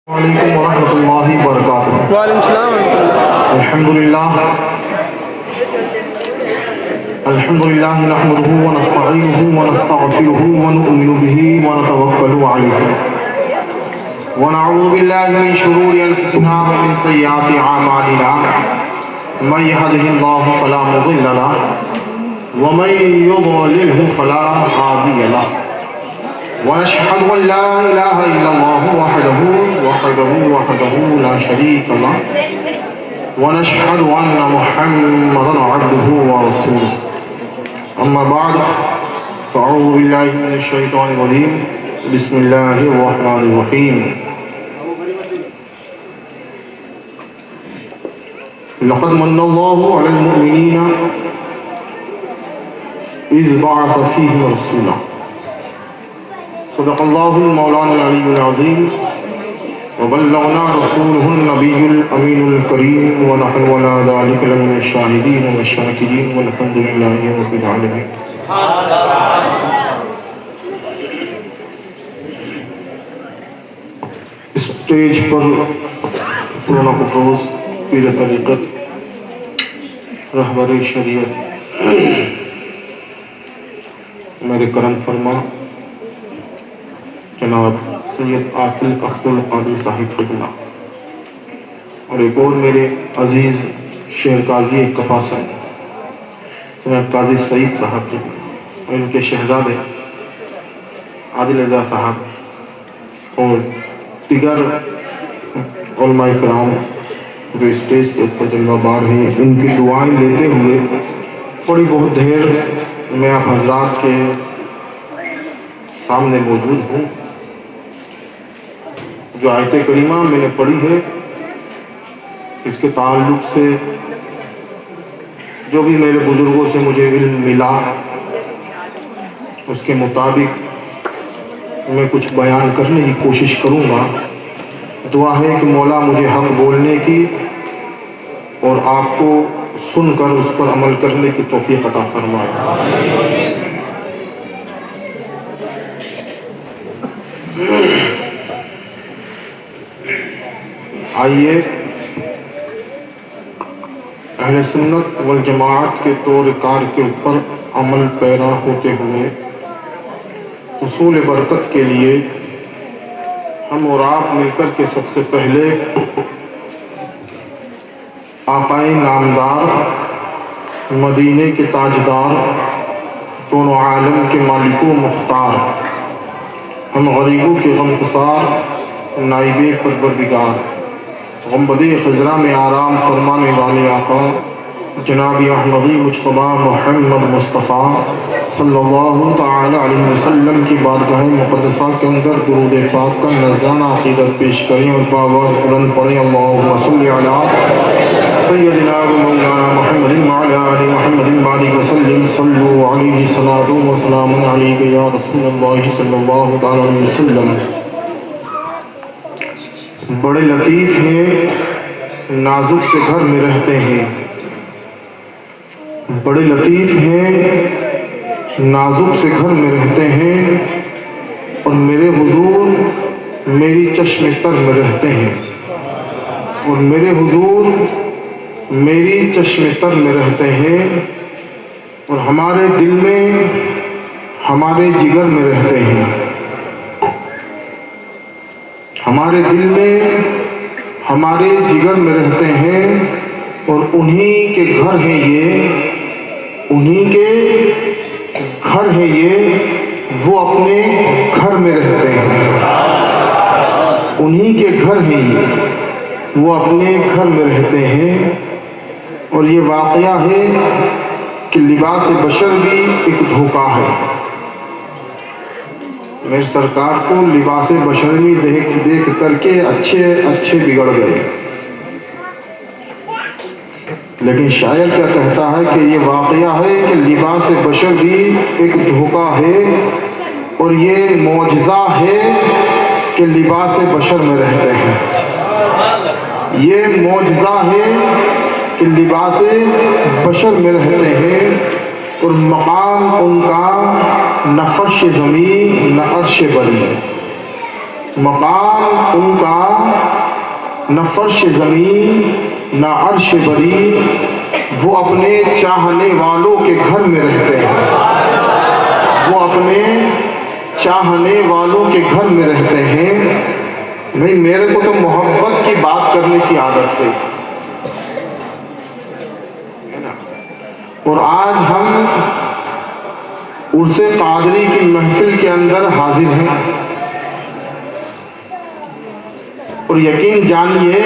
वालेकुम वरहमतुल्लाहि वबरकातुहू। वालेकुम सलाम अल्हम्दुलिल्लाह नहमदुहु व नस्तईनुहु व नस्तगफिरुहु व नु'मिनु बिही व नतवक्कलु अलैहि व नऊज़ु बिल्लाहि मिन शुरूरि अनफुसिना व मिन सय्यिआति अमालिना मन यहदिहिल्लाहु फला मुदिल्ल लहु व मन युद्लिल्हु फला हादिय लहु वनशहदु अन ला इलाहा इल्लल्लाहु वहदहु ला शरीक लहु वनशहदु अन्न मुहम्मदन अब्दुहु व रसूलुहु अम्मा बाद फ़अऊज़ु बिल्लाहि मिनश शैतानिर रजीम बिस्मिल्लाहिर रहमानिर रहीम लक़द मन्नल्लाहु अलल मुअमिनीना इज़ बअस फ़ीहिम रसूला सदक़ल्लाहुल मौलाना अलीयुल अज़ीम व बल्लगना रसूलुहुन नबियुल अमीनुल करीम व नहनु अला ज़ालिका लमिनश शाहिदीन व शाकिरीन वल्हम्दुलिल्लाहि रब्बिल आलमीन। स्टेज पर पुराना कुफरोज़ पीर तरीक़त रहबर शरीयत मेरे करम फरमा जनाब सैयद आकिल अख्तुल कादिर साहिब क़िबला और एक और मेरे अजीज़ शेर काजी कपासन जनाब काजी सईद साहब क़िबला और इनके शहजादे आदिल रज़ा साहब और दिगर उलमाए किराम जो स्टेज पर जलवाबार हैं, इनकी दुआएं लेते हुए थोड़ी बहुत देर मैं आप हजरात के सामने मौजूद हूँ। जो आयत करीमा मैंने पढ़ी है इसके ताल्लुक से जो भी मेरे बुजुर्गों से मुझे इल्म मिला उसके मुताबिक मैं कुछ बयान करने की कोशिश करूँगा। दुआ है कि मौला मुझे हक बोलने की और आपको सुनकर उस पर अमल करने की तौफीक अता फरमाए। आइए अहले सुन्नत वल जमाअत के तौर-ए-कार के ऊपर अमल पैरा होते हुए उसूल बरकत के लिए हम और आप मिलकर के सबसे पहले आकाए नामदार मदीने के ताजदार दोनों आलम के मालिको मुख्तार हम गरीबों के गमगसार नाइबे परवरदिगार गम्बदे खजरा में आराम फरमाने वाले आका जनाबी अहमदी मुज्तबा मोहम्मद मुस्तफ़ा सल्लल्लाहु तआला अलैहि वसल्लम की बारगाह मुक़द्दसा के अंदर दुरूद पाक का नज़राना अक़ीदत पेश करें और बावाज़ बुलंद पढ़ें अल्लाहुम्मा सल्लि अला सय्यदिना व मौलाना मुहम्मदिन व अला आलि मुहम्मदिन बारिक व सल्लिम सल्लु अलैहि सलातु व सलामुन अलैका या रसूलल्लाह सल्लल्लाहु तआला अलैहि वसल्लम। बड़े लतीफ़ हैं, नाजुक से घर में रहते हैं। बड़े लतीफ़ हैं, नाजुक से घर में रहते हैं और मेरे हुजूर मेरी चश्मे तर में रहते हैं और मेरे हुजूर मेरी चश्मे तर में रहते हैं और हमारे दिल में हमारे जिगर में रहते हैं। हमारे दिल में हमारे जिगर में रहते हैं और उन्हीं के घर हैं ये, उन्हीं के घर हैं ये, वो अपने घर में रहते हैं। उन्हीं के घर हैं ये, वो अपने घर में रहते हैं। और ये वाक़या है कि लिबास बशर भी एक धोखा है। मेरे सरकार को लिबास बशरवी देख करके अच्छे बिगड़ गए, लेकिन शायर क्या कहता है कि ये वाक़या है कि लिबास बशर भी एक धोखा है और ये मौजज़ा है कि लिबास बशर में रहते हैं। ये मौजज़ा है कि लिबास बशर में रहते हैं और मकाम उनका न फर्श ज़मीन न अर्श बरी। मकाम उनका न फर्श ज़मीन न अर्श बरी, वो अपने चाहने वालों के घर में रहते हैं, वो अपने चाहने वालों के घर में रहते हैं। भाई मेरे को तो मोहब्बत की बात करने की आदत है ना, और आज हम उर्से कादरी की महफिल के अंदर हाजिर हैं। और यकीन जानिए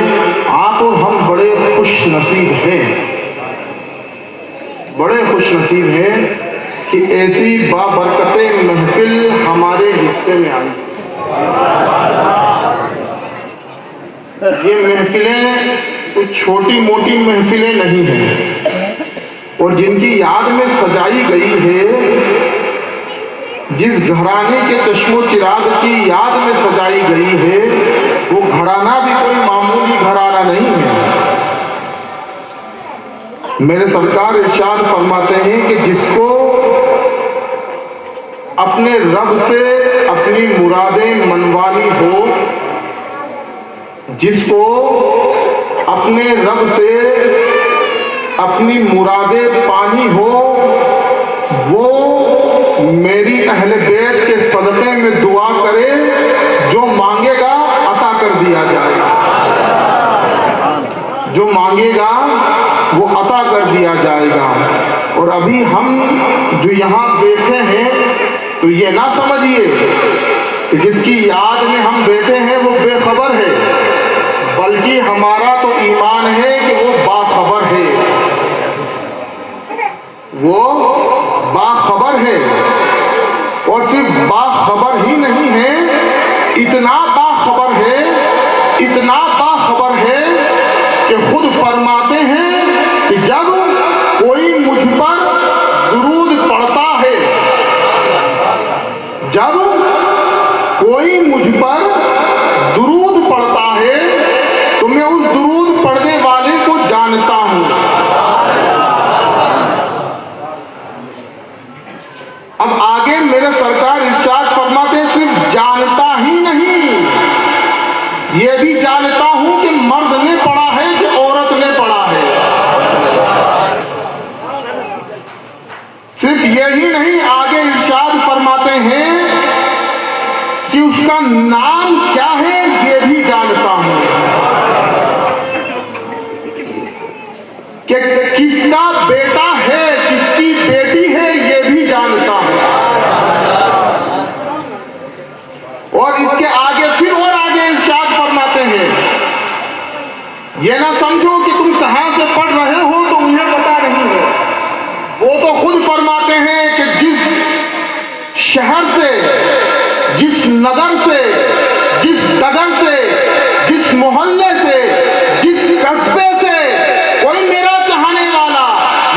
आप और हम बड़े खुश नसीब हैं, बड़े खुश नसीब हैं कि ऐसी बाबरकत महफिल हमारे हिस्से में आई। ये महफिलें तो छोटी मोटी महफिलें नहीं हैं, और जिनकी याद में सजाई गई है, जिस घराने के चश्मो चिराग की याद में सजाई गई है, वो घराना भी कोई मामूली घराना नहीं है। मेरे सरकार इरशाद फरमाते हैं कि जिसको अपने रब से अपनी मुरादें मनवानी हो, जिसको अपने रब से अपनी मुरादें पानी हो, वो मेरी अहले बैत के सदक़े में दुआ करे, जो मांगेगा अता कर दिया जाएगा, जो मांगेगा वो अता कर दिया जाएगा। और अभी हम जो यहाँ बैठे हैं, तो ये ना समझिए कि जिसकी याद में हम बैठे हैं वो बेखबर है, बल्कि हमारा तो ईमान है कि वो बाखबर है, वो बाखबर है। और सिर्फ बाखबर ही नहीं है, इतना बाखबर है, इतना बाखबर है कि खुद फरमाते हैं कि जब कोई मुझ पर दुरूद पढ़ता है, जब कोई मुझ पर दुरूद पढ़ता है, तो मैं उस दुरूद पढ़ने वाले को जानता हूं। अब आगे मेरे सरकार इरशाद फरमाते हैं, सिर्फ जानता ही नहीं, ये भी जानता हूं कि मर्द ने पढ़ा है कि औरत ने पढ़ा है। सिर्फ यही नहीं, आगे इरशाद फरमाते हैं कि उसका नाम क्या है ये भी जानता हूं, कि किसका बेटा है किसकी बेटी है ये भी जानता हूं। और इसके आगे फिर और आगे इरशाद फरमाते हैं, ये ना समझो कि तुम कहां से पढ़ रहे हो तो उन्हें पता नहीं है, वो तो खुद फरमाते हैं कि जिस शहर से, जिस नगर से, जिस डगर से, जिस मोहल्ले से, जिस कस्बे से कोई मेरा चाहने वाला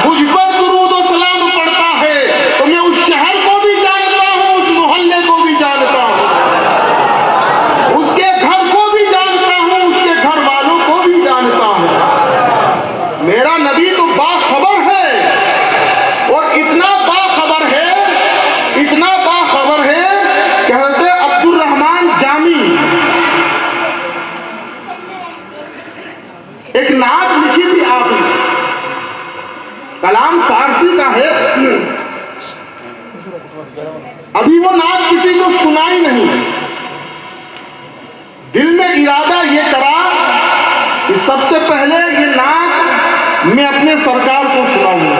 मुझ पर दुरूद और सलाम पढ़ता है, तो मैं उस शहर को भी जानता हूं, उस मोहल्ले को भी जानता हूं, उसके घर को भी जानता हूं, उसके घर वालों को भी जानता हूं। मेरा नबी तो बाखबर है, और इतना बाखबर है, इतना बाखबर है, कहते अब्दुल रहमान जामी एक नात लिखी थी आपने, कलाम फारसी का है, अभी वो नात किसी को सुनाई नहीं। दिल में इरादा ये करा कि सबसे पहले ये नात मैं अपने सरकार को सुनाऊंगा।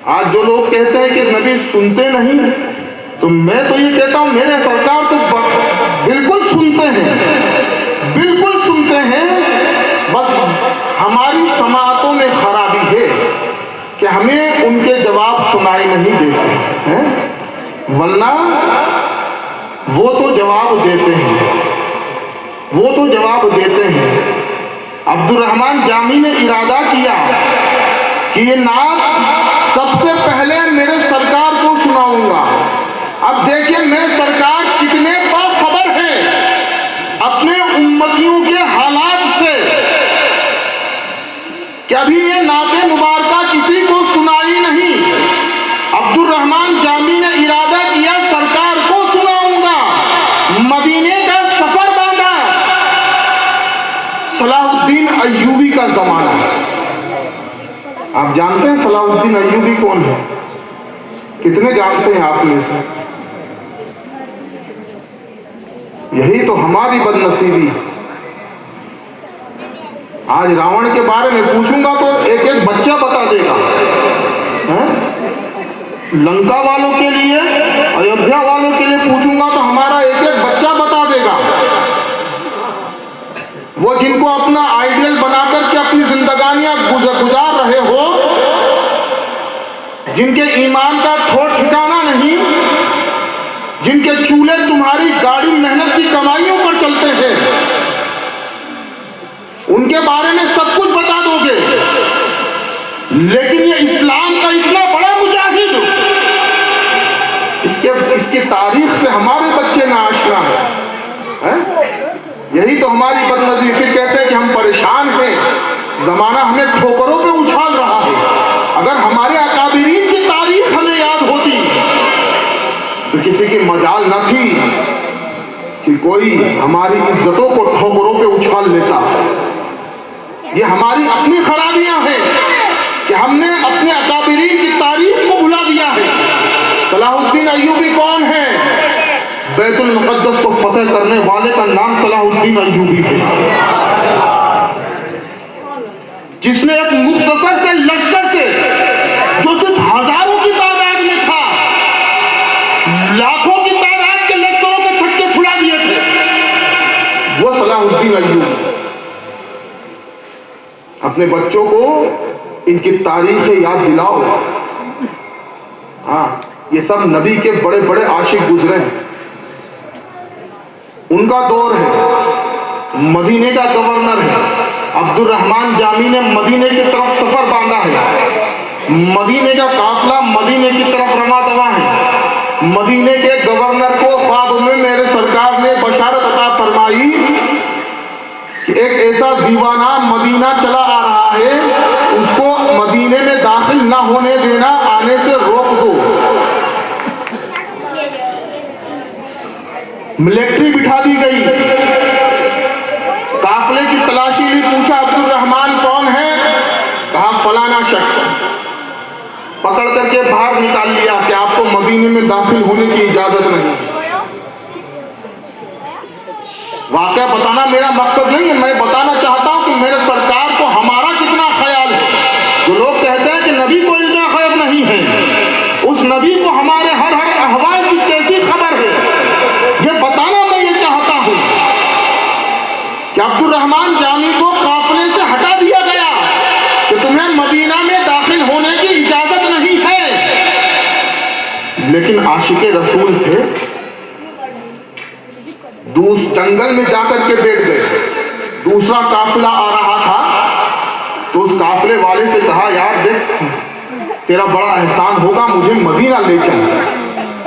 आज जो लोग कहते हैं कि नबी सुनते नहीं, तो मैं तो ये कहता हूं मेरे सरकार तो बिल्कुल सुनते हैं, बिल्कुल सुनते हैं। बस हमारी समाअतों में खराबी है कि हमें उनके जवाब सुनाई नहीं देते हैं, वरना वो तो जवाब देते हैं, वो तो जवाब देते हैं। अब्दुल रहमान जामी ने इरादा किया कि ये नात सबसे पहले मेरे सरकार को सुनाऊंगा। अब देखिए मेरे सरकार कितने बाखबर हैं अपने उम्मतियों के हालात से, कि अभी ये नाते मुबारका किसी को सुनाई नहीं। अब्दुल रहमान जामी ने इरादा किया सरकार को सुनाऊंगा, मदीने का सफर बांधा, सलाहुद्दीन अय्यूबी का जमाना है। आप जानते हैं सलाहुद्दीन अय्यूबी कौन है? कितने जानते हैं आप में से? यही तो हमारी बदनसीबी है। आज रावण के बारे में पूछूंगा तो एक एक बच्चा बता देगा। लंका वालों के लिए, अयोध्या वालों के लिए पूछूंगा तो हमारा एक एक बच्चा बता देगा। वो जिनको अपना आइडियल बनाकर के अपनी जिंदगानियां गुजार रहे हो, जिनके ईमान का ठोर ठिकाना नहीं, जिनके चूल्हे तुम्हारी गाड़ी मेहनत की कमाइयों पर चलते हैं, उनके बारे में सब कुछ बता दोगे। लेकिन ये इस्लाम का इतना बड़ा मुजाहिद, इसकी तारीख से हमारे बच्चे ना आशना है। यही तो हमारी बदनज़री। फिर कहते हैं कि हम परेशान हैं, जमाना हमें ठोकरों पे उछाल रहा है। अगर हमारे अकाबिरीन की तारीख हमें याद होती तो किसी की मजाल न थी कि कोई हमारी इज्जतों को ठोकरों पे उछाल लेता। ये हमारी अपनी खराबियां हैं कि हमने अपने अकाबिरीन की तारीख को भुला दिया है। सलाहुद्दीन अय्यूबी कौन है? बैतुल मुक़द्दस को फतेह करने वाले का नाम सलाहुद्दीन अय्यूबी है, जिसने एक मुख्तसर से लश्कर से, जो सिर्फ हजारों की तादाद में था, लाखों की तादाद के लश्करों के छक्के छुड़ा दिए थे। वो सलाहुद्दीन अय्यूबी। अपने बच्चों को इनकी तारीखें याद दिलाओ। हाँ, ये सब नबी के बड़े बड़े आशिक गुजरे हैं, उनका दौर है। मदीने का गवर्नर है अब्दुर्रहमान जामी ने मदीने की तरफ सफर बांधा है। मदीने का काफिला मदीने की तरफ रवा दवा है। मदीने के गवर्नर को ख्वाब में मेरे सरकार ने बशारत अता फरमाई कि एक ऐसा दीवाना मदीना चला आ रहा है, उसको मदीने में दाखिल ना होने देना, आने से रोक दो। मिलिट्री बिठा दी गई, काफिले की तलाशी ली। पूछा अब्दुर्रहमान कौन है? कहा फलाना शख्स। पकड़ करके बाहर निकाल लिया कि आपको मदीने में दाखिल होने की इजाजत नहीं। वाकया बताना मेरा मकसद नहीं है, मैं बताना चाहता हूं कि मेरे सरकार को हमारा कितना ख्याल है। जो लोग कहते हैं कि नबी को इल्मा गैब नहीं है, उस नबी को हमारे हर हर अहवाल की कैसी खबर है, ये बताना मैं ये चाहता हूं कि अब्दुर्रहमान जामी को काफिले से हटा दिया गया कि तुम्हें मदीना में दाखिल होने की इजाजत नहीं है। लेकिन आशिके रसूल थे, जंगल में जाकर के बैठ गए। दूसरा काफिला आ रहा था तो उस काफिले वाले से कहा, यार देख, तेरा बड़ा एहसान होगा, मुझे मदीना ले चल।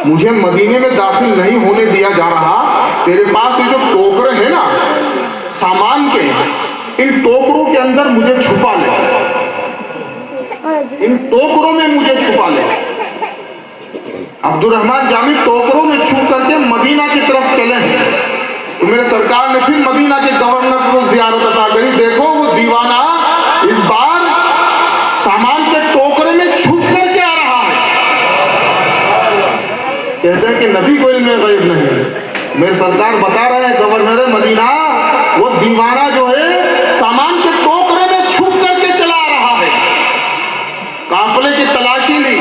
मुझे मदीने में दाखिल नहीं होने दिया जा रहा। तेरे पास ये जो टोकरे हैं ना सामान के, इन टोकरों के अंदर मुझे छुपा ले, इन टोकरों में मुझे छुपा ले। अब्दुर्रहमान जामी टोकरों में छुप करके मदीना की तरफ चले। तो मेरे सरकार ने फिर मदीना के गवर्नर को ज़ियारत अता करी। देखो वो दीवाना इस बार सामान के टोकरे में छुप करके आ रहा है। कहते हैं कि नबी को इल्म गैब नहीं है। मेरे सरकार बता रहे हैं गवर्नर मदीना, वो दीवाना जो है सामान के टोकरे में छुप करके चला आ रहा है। काफिले की तलाशी ली,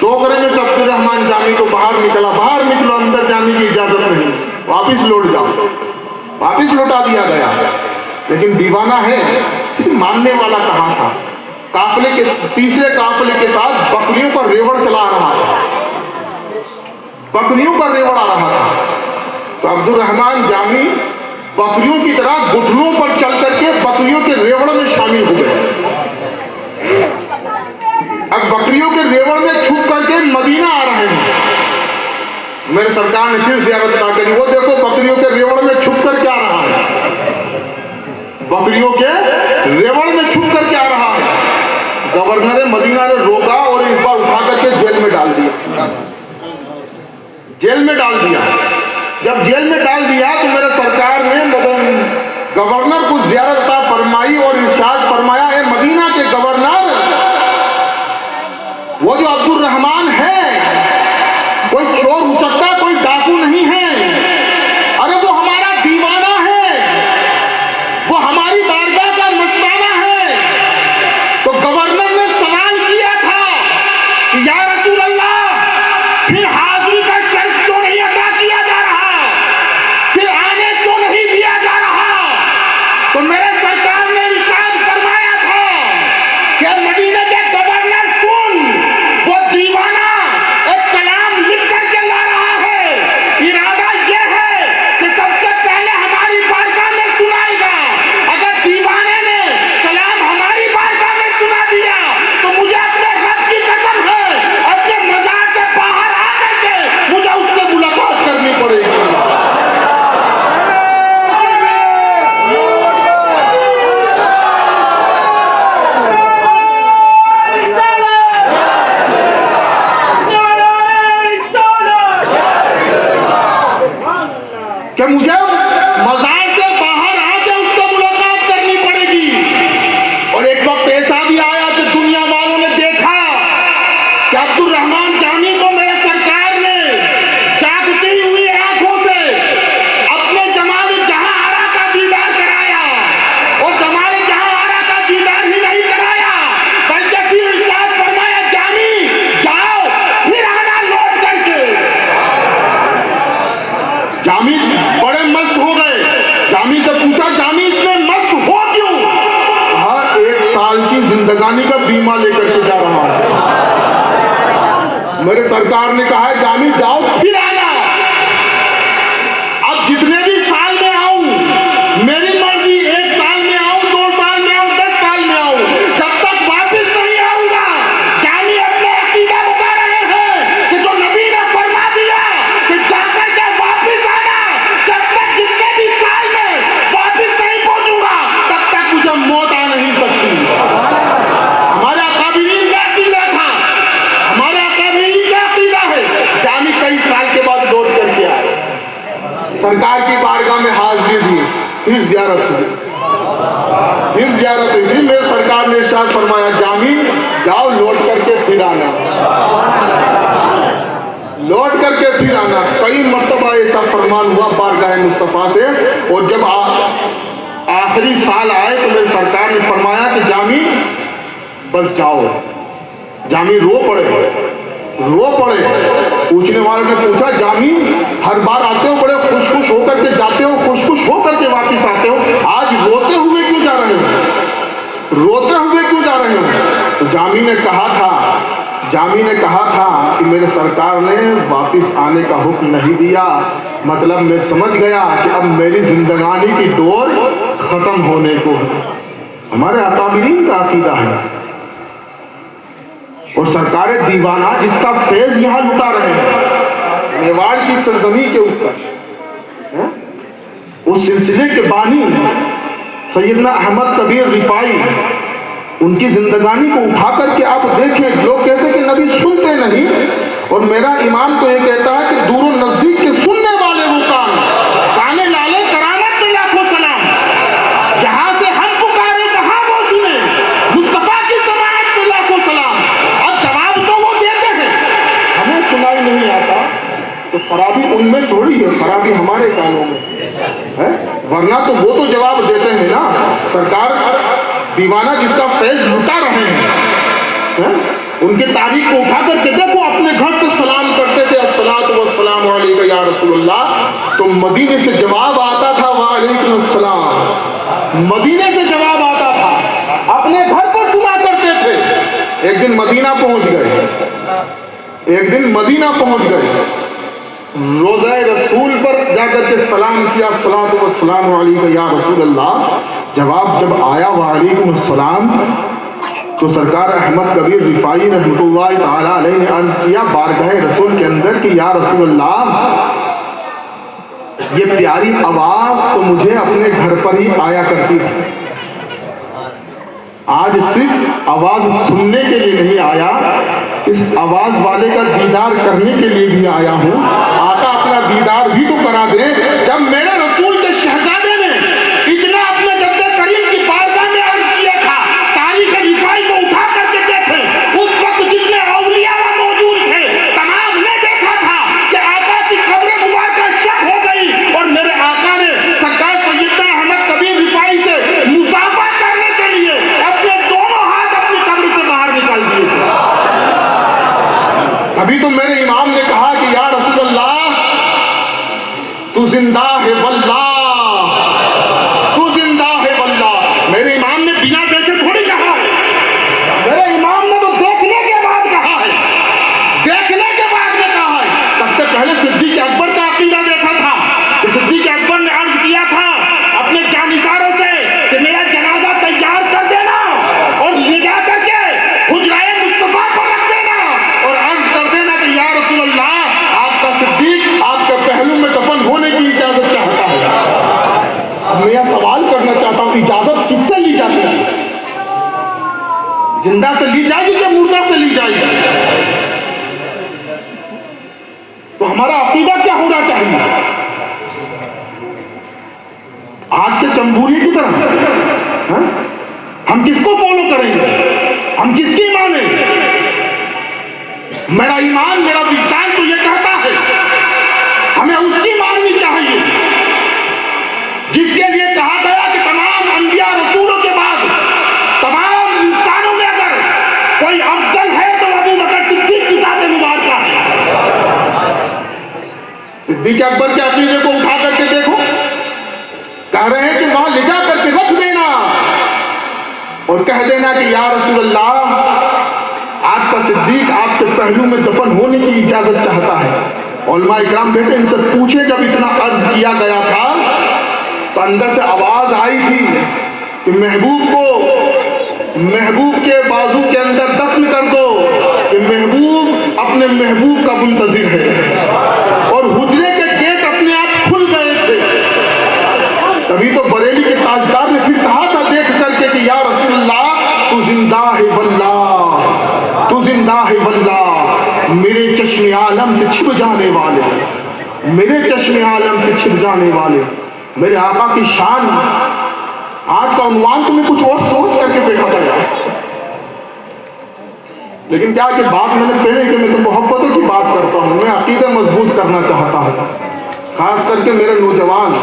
टोकरे में से अब्दुर्रहमान जामी को बाहर निकला। बाहर निकलो, अंदर जाने की इजाजत नहीं, वापिस लौट जाओ। वापिस लौटा दिया गया। लेकिन दीवाना है, मानने वाला कहाँ था? काफिले के तीसरे काफिले के साथ बकरियों पर रेवड़ चला रहा था, बकरियों पर रेवड़ आ रहा था। तो अब्दुर्रहमान जामी बकरियों की तरह घुटनों पर चल करके बकरियों के रेवड़ में शामिल हो गए। अब बकरियों के रेवड़ में छुप करके मदीना आ रहे हैं। मेरे सरकार ने फिर ज़ियारत अता करी। वो देखो बकरियों के रेवड़ में छुप कर क्या रहा है, बकरियों के रेवड़ में छुप कर क्या रहा है। गवर्नर मदीना ने रोका और इस बार उठा करके जेल में डाल दिया। जेल में डाल दिया। जब जेल में डाल दिया तो मेरे सरकार ने गवर्नर को ज़ियारत अता मुझे मजार से बाहर आके उससे मुलाकात करनी पड़ेगी। और एक वक्त ऐसा भी आया कि दुनिया वालों ने देखा कि अब्दुल रहमान जामी को मेरे सरकार ने जागती हुई आंखों से अपने जमाल जहां आरा का दीदार कराया। और जमाल जहां आरा का दीदार ही नहीं कराया बल्कि फिर इरशाद फरमाया, जामी जाओ फिर आना लौट करके। जामी बड़े मस्त हो गए। जामी से पूछा, जामी इतने मस्त हो क्यों? हर 1 साल की जिंदगानी का बीमा लेकर के जा रहा हूं। मेरे सरकार ने कहा है, जामी जाओ फिर आना। अब जितने भी साल में आऊं मेरी मर्जी, 1 साल में आऊं, 2 साल में आऊं, 10 साल में आऊं, जब तक वापिस नहीं आऊंगा। जामी अपने अकीदा बता रहे हैं कि जो नबी ने फरमा दिया कि जाकर के वापिस आना, जब तक जितने भी साल में वापिस नहीं पहुंचूंगा तब तक मुझे मौत आ नहीं सकती। हमारे अकाबिरीन का अकीदा था, हमारे अकाबिरीन का अकीदा है। जामी कई साल के बाद लौट करके आए, सरकार की बारगाह में हाजिरी दी, फिर जियारत हुई, फिर जियारत हुई। फिर मेरे सरकार ने इरशाद फरमाया, जामी जाओ लौट करके फिर आना, लौट करके फिर आना। कई मर्तबा ऐसा फरमान हुआ बारगाह मुस्तफा से। और जब आखिरी साल आए तो मेरे सरकार ने फरमाया कि जामी बस जाओ। जामी रो पड़े। पूछने वाले ने पूछा, जामी हर बार आते हो बड़े खुश खुश होकर के जाते हो, खुश खुश होकर के वापिस आते हो, आज रोते हुए क्यों जा रहे हो? रोते हुए क्यों जा रहे हो? तो जामी ने कहा था कि मेरे सरकार ने वापिस आने का हुक्म नहीं दिया, मतलब मैं समझ गया कि अब मेरी जिंदगानी की डोर खत्म होने को है। हमारे अकाबिरीन का अकीदा है। और सरकार दीवाना जिसका फैज यहां लुटा रहे हैं मेवाड़ की सरजमी के ऊपर, उस सिलसिले के बानी सैयदना अहमद कबीर रिफाई, उनकी जिंदगानी को उठा करके आप देखें। लोग कहते हैं कि नबी सुनते नहीं, और मेरा ईमान तो ये कहता है कि दूरों नजदीक के सुनने वाले वो काने लाले करामत पे लाखों सलाम। जहां से हम पुकारे वहां वो सुने, मुस्तफा की समाअत पे लाखों सलाम। और जवाब तो वो देते हैं, हमें सुनाई नहीं आता तो खराबी उनमें थोड़ी है, खराबी हमारे कानों में है। वरना तो वो तो जवाब देते हैं ना। सरकार दीवाना जिसका फैज लुटा रहे हैं, उनके तारीख को उठा करके देखो, अपने घर से सलाम करते थे, अस्सलातु वस्सलामु अलैका या रसूलल्लाह, तो मदीने से जवाब आता था वालेकुम अस्सलाम। मदीने से जवाब आता था, अपने घर पर सुना करते थे। एक दिन मदीना पहुंच गए, रोज़ा रसूल पर जाकर के सलाम किया, अस्सलातु वस्सलामु अलैका या रसूलल्लाह। जवाब जब आया वालेकुम अस्सलाम, तो सरकार अहमद कबीर रिफाई रहमतुल्लाह ताला अलैहि ने अर्ज किया बारगाह रसूल के अंदर कि या रसूलल्लाह, ये प्यारी आवाज तो मुझे अपने घर पर ही आया करती थी, आज सिर्फ आवाज सुनने के लिए नहीं आया, इस आवाज वाले का दीदार करने के लिए भी आया हूं। आका अपना दीदार भी तो करा दे। जब मेरे रसूल के शहजादे ने इतना अपने जद्दे करीम की बारगाह में अर्ज किया था, तारीख रिफाई को उठा करके देखे, उस वक्त जितने औलिया मौजूद थे तमाम ने देखा था कि आका की कब्र मुबारक शक हो गई, और मेरे आका ने सरकार सैयदना अहमद कबीर रिफाई से मुसाफा करने के लिए अपने दोनों हाथ अपनी कब्र से बाहर निकाल दिए। अभी तो मेरे इमाम ने कहा कि या रसूलल्लाह, तू जिंदा है वल्लाह, तू जिंदा है वल्लाह। मेरे इमाम ने बिना देखे थोड़ी कहा है, मेरे इमाम ने तो देखने के बाद कहा है, देखने के बाद में कहा है। सबसे पहले सिद्दीक अकबर का अकीदा देखा था। सिद्दीक अकबर ने अर्ज किया था अपने जानिसारों से कि मेरा जनाजा तैयार कर देना और ले जा करके हुजराए मुस्तफा पर रख देना, और अर्ज कर देना कि या रसूलल्लाह, आपका सिद्दीक आपके पहलू में दफन होने की इजाजत चाहता है। मैं यह सवाल करना चाहता हूं, इजाजत किससे ली जाती है? जिंदा से ली जाएगी कि मुर्दा से ली जाएगी? तो हमारा अकीदा क्या होना चाहिए? चंबूरी की तरह? हाँ? हम किसको फॉलो करेंगे? हम किसकी माने? मेरा ईमान, मेरा विज्ञान तो ये कहता है हमें उसकी माननी चाहिए जिसके लिए कहा गया कि तमाम अंबिया रसूलों के बाद तमाम इंसानों में अगर कोई अफजल है तो अबू बकर सिद्दीक की ज़ात मुबारका है। सिद्दीक अकबर के अकीदे को उठा करके देखो, कह रहे हैं कि वहां ले जा करके रख देना और कह देना कि या रसूल अल्लाह, आपका सिद्दीक आपके पहलू में दफन होने की इजाजत चाहता है। उलमा इकराम बेटे इनसे पूछे, जब इतना अर्ज किया गया था तो अंदर से आवाज आई थी कि महबूब के बाजू के अंदर दफन कर दो कि महबूब अपने महबूब का मुंतजिर है। और हुजरे के गेट अपने आप खुल गए थे। तभी तो बरेली के ताजदार ने फिर कहा था देख करके कि या रसूलल्लाह, तू जिंदा है वल्लाह, तू जिंदा है वल्लाह, मेरे चश्मे आलम से छिप जाने वाले, मेरे चश्मे आलम से छिप जाने वाले, मेरे आका की शान। आज का उन्वान तुम्हें कुछ और सोच करके बैठा था यार, लेकिन क्या कि बात मैंने पहले कि मैं तो मोहब्बतों की बात करता हूँ, मैं अकीदा मजबूत करना चाहता हूँ, खास करके मेरे नौजवान,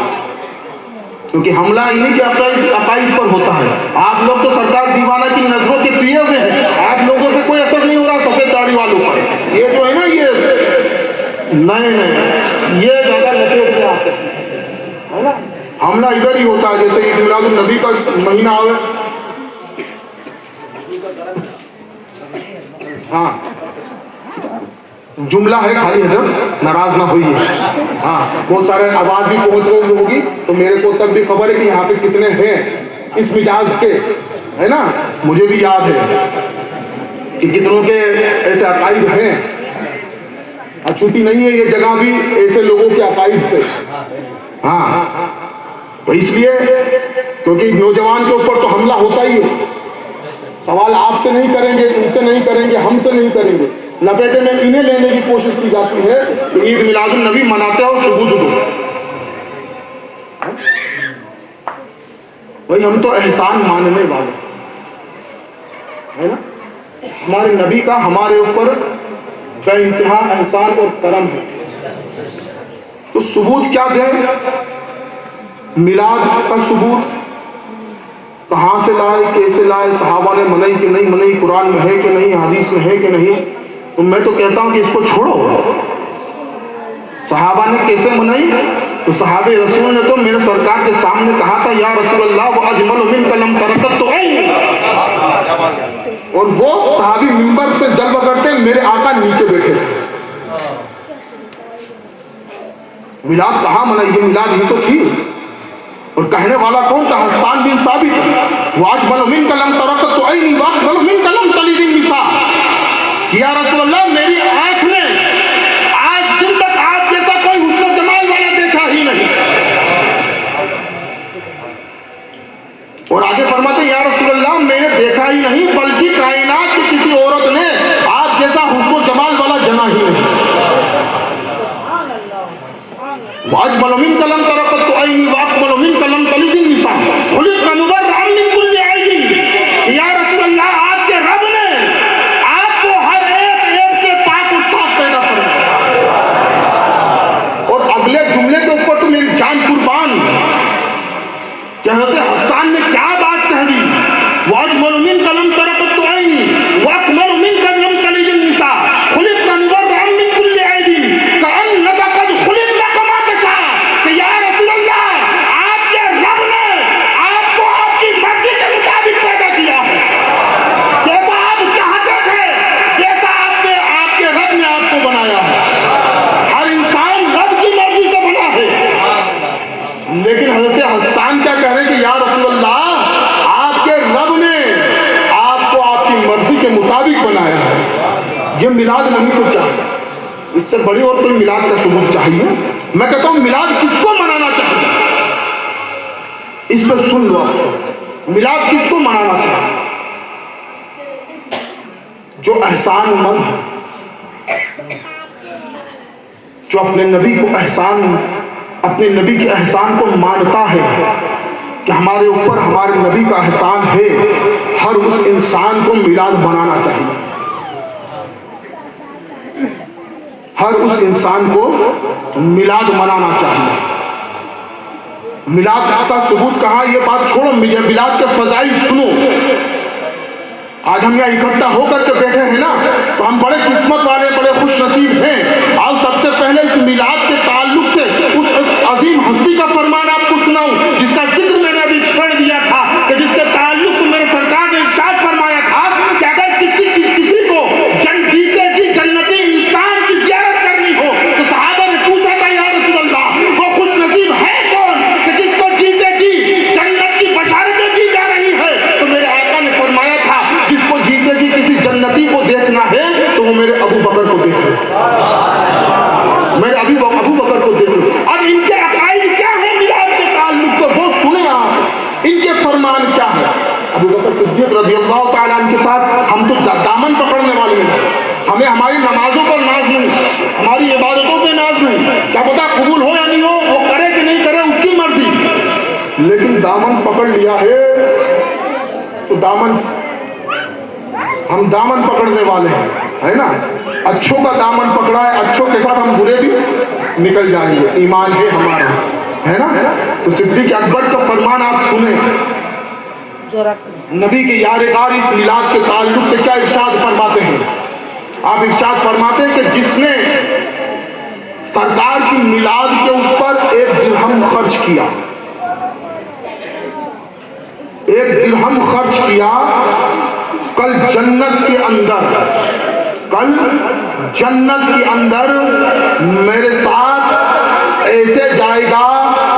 क्योंकि हमला इन्हीं के अकाइद पर होता है। आप लोग तो सरकार दीवाना की नजरों के पिए हुए हैं, आप लोगों पे कोई असर नहीं हो रहा सफेद दाढ़ी वालों पर। ये जो है ना, ये नहीं ये ज्यादा लपेट में आते है ना। हमला इधर ही होता है, जैसे ईद मिलाद नबी का महीना आवे, हाँ जुमला है खाली हजरत, नाराज ना होइए। हाँ बहुत सारे आवाज भी पहुंच रही होगी, तो मेरे को तक भी खबर है कि यहाँ पे कितने हैं इस मिजाज के, है ना। मुझे भी याद है कि कितनों के ऐसे अकाइद हैं। छुट्टी नहीं है ये जगह भी ऐसे लोगों के अकाइद से। हाँ तो इसलिए क्योंकि नौजवान के ऊपर तो हमला होता ही है। सवाल आपसे नहीं करेंगे, उनसे नहीं करेंगे, हमसे नहीं करेंगे, लपेटे में इन्हें लेने की कोशिश की जाती है कि ईद मिलादुन नबी मनाते हो, सबूत दो। भाई हम तो एहसान मानने वाले है ना, हमारे नबी का हमारे ऊपर बेइंतहा एहसान और करम है, तो सबूत क्या दें? मिलाद का सबूत कहाँ से लाए, कैसे लाए, सहाबा ने मनाई कि नहीं मनाई, कुरान में है कि नहीं, हदीस में है कि नहीं। तो मैं तो कहता हूं कि इसको छोड़ो। सहाबा ने कैसे मनाई? तो सहाबे रसूल ने तो मेरे सरकार के सामने कहा था या रसूल अल्लाह वो अजमल मिन कलम तरकत तो आई, और वो सहाबी मिंबर पे जलवा करते, मेरे आका नीचे बैठे थे। मिलाद कहाँ मनाई? ये मिलाद ही तो थी। और कहने वाला कौन था? हस्सान बिन साबित। वाज बनो मिन कलम तरकत तो ऐनी वाज बनो मिन कलम तलीदिन निसा। या रसूल अल्लाह, मेरी आंख ने आज दिन तक आप जैसा कोई हुस्न जमाल वाला देखा ही नहीं। और आगे फरमाते या रसूल अल्लाह, मैंने देखा ही नहीं बल्कि कायनात की किसी औरत ने आप जैसा हुस्न जमाल वाला जना ही नहीं। वाज बनो मिन कलम तरकत तो ऐनी वाज बनो मिन कलम तलीदिन निसा। खुलिक़ मुबर्रअन मिन कुल्ली ऐबिन। या रसूल अल्लाह, आपके रब ने आपको हर एक से पाक और साफ पैदा किया। और अगले जुमले के ऊपर तो मेरी जान कुर्बान। कहते हस्सान ने क्या बात कह दी? वाज बनो मिन कलम तरकत तो ऐनी वाज बनो मिन कलम तलीदिन निसा। खुलिक़ मुबर्रअन मिन कुल्ली ऐबिन कअन्नका क़द खुलिक़ मिलाद नहीं तो क्या? इससे बड़ी और कोई मिलाद का सबूत चाहिए? मैं कहता हूं मिलाद किसको मनाना चाहिए? इस पर सुन लो आप, मिलाद किसको मनाना चाहिए? जो एहसानमंद है, जो अपने नबी को एहसान, अपने नबी के एहसान को मानता है, कि हमारे ऊपर हमारे नबी का एहसान है, हर उस इंसान को मिलाद बनाना चाहिए। हर उस इंसान को मिलाद मनाना चाहिए। मिलाद का सबूत कहाँ, ये बात छोड़ो, मिलाद के फजाइल सुनो। आज हम यहाँ इकट्ठा होकर के बैठे हैं ना, तो हम बड़े किस्मत वाले, बड़े खुश नसीब हैं। आज सबसे पहले इस मिलाद के ताल्लुक से उस अजीम हस्ती का फरमान आपको सुनाऊं, जिसका जिक्र मैंने अभी छोड़ दिया था, कि जिसके ताल्लुक से मेरे सरकार ने इरशाद फरमाया था कि अगर किसी को जीते जी जन्नती इंसान की ज़ियारत करनी हो, तो सहाबा ने पूछा था, या रसूल अल्लाह, वो खुश नसीब है कौन कि जिसको जीते जी जन्नत की बशारतें दी जा रही है? तो मेरे आका ने फरमाया था, जिसको जीते जी किसी जन्नती को देखना है तो वो मेरे अबू बकर को देख लो, मेरे अबू बकर को देख लो। अब इनके अकाइद क्या है मिलाद के ताल्लुक से, वो सुने आप, इनके फरमान क्या है। अबू बकर सिद्दीक रज़ियल्लाहु ताला अन्हु के साथ हम तो दामन पकड़ने वाले हैं, हमें हमारी नमाजों पर नाज नहीं, हमारी इबादतों पे नाज नहीं, क्या पता कबूल हो या नहीं हो, वो करे कि नहीं करे उसकी मर्जी, लेकिन दामन पकड़ लिया है तो हम दामन पकड़ने वाले हैं, है ना। अच्छों का दामन पकड़ा है, अच्छों के साथ हम बुरे भी निकल जाएंगे, ईमान है हमारा, है ना। तो सिद्दीक अकबर का फरमान आप सुने, नबी के यार इस मिलाद के ताल्लुक से क्या इरशाद फरमाते हैं। आप इरशाद फरमाते हैं कि जिसने सरकार की मिलाद के ऊपर 1 दिरहम खर्च किया, 1 दिरहम खर्च किया, कल जन्नत के अंदर मेरे साथ ऐसे जाएगा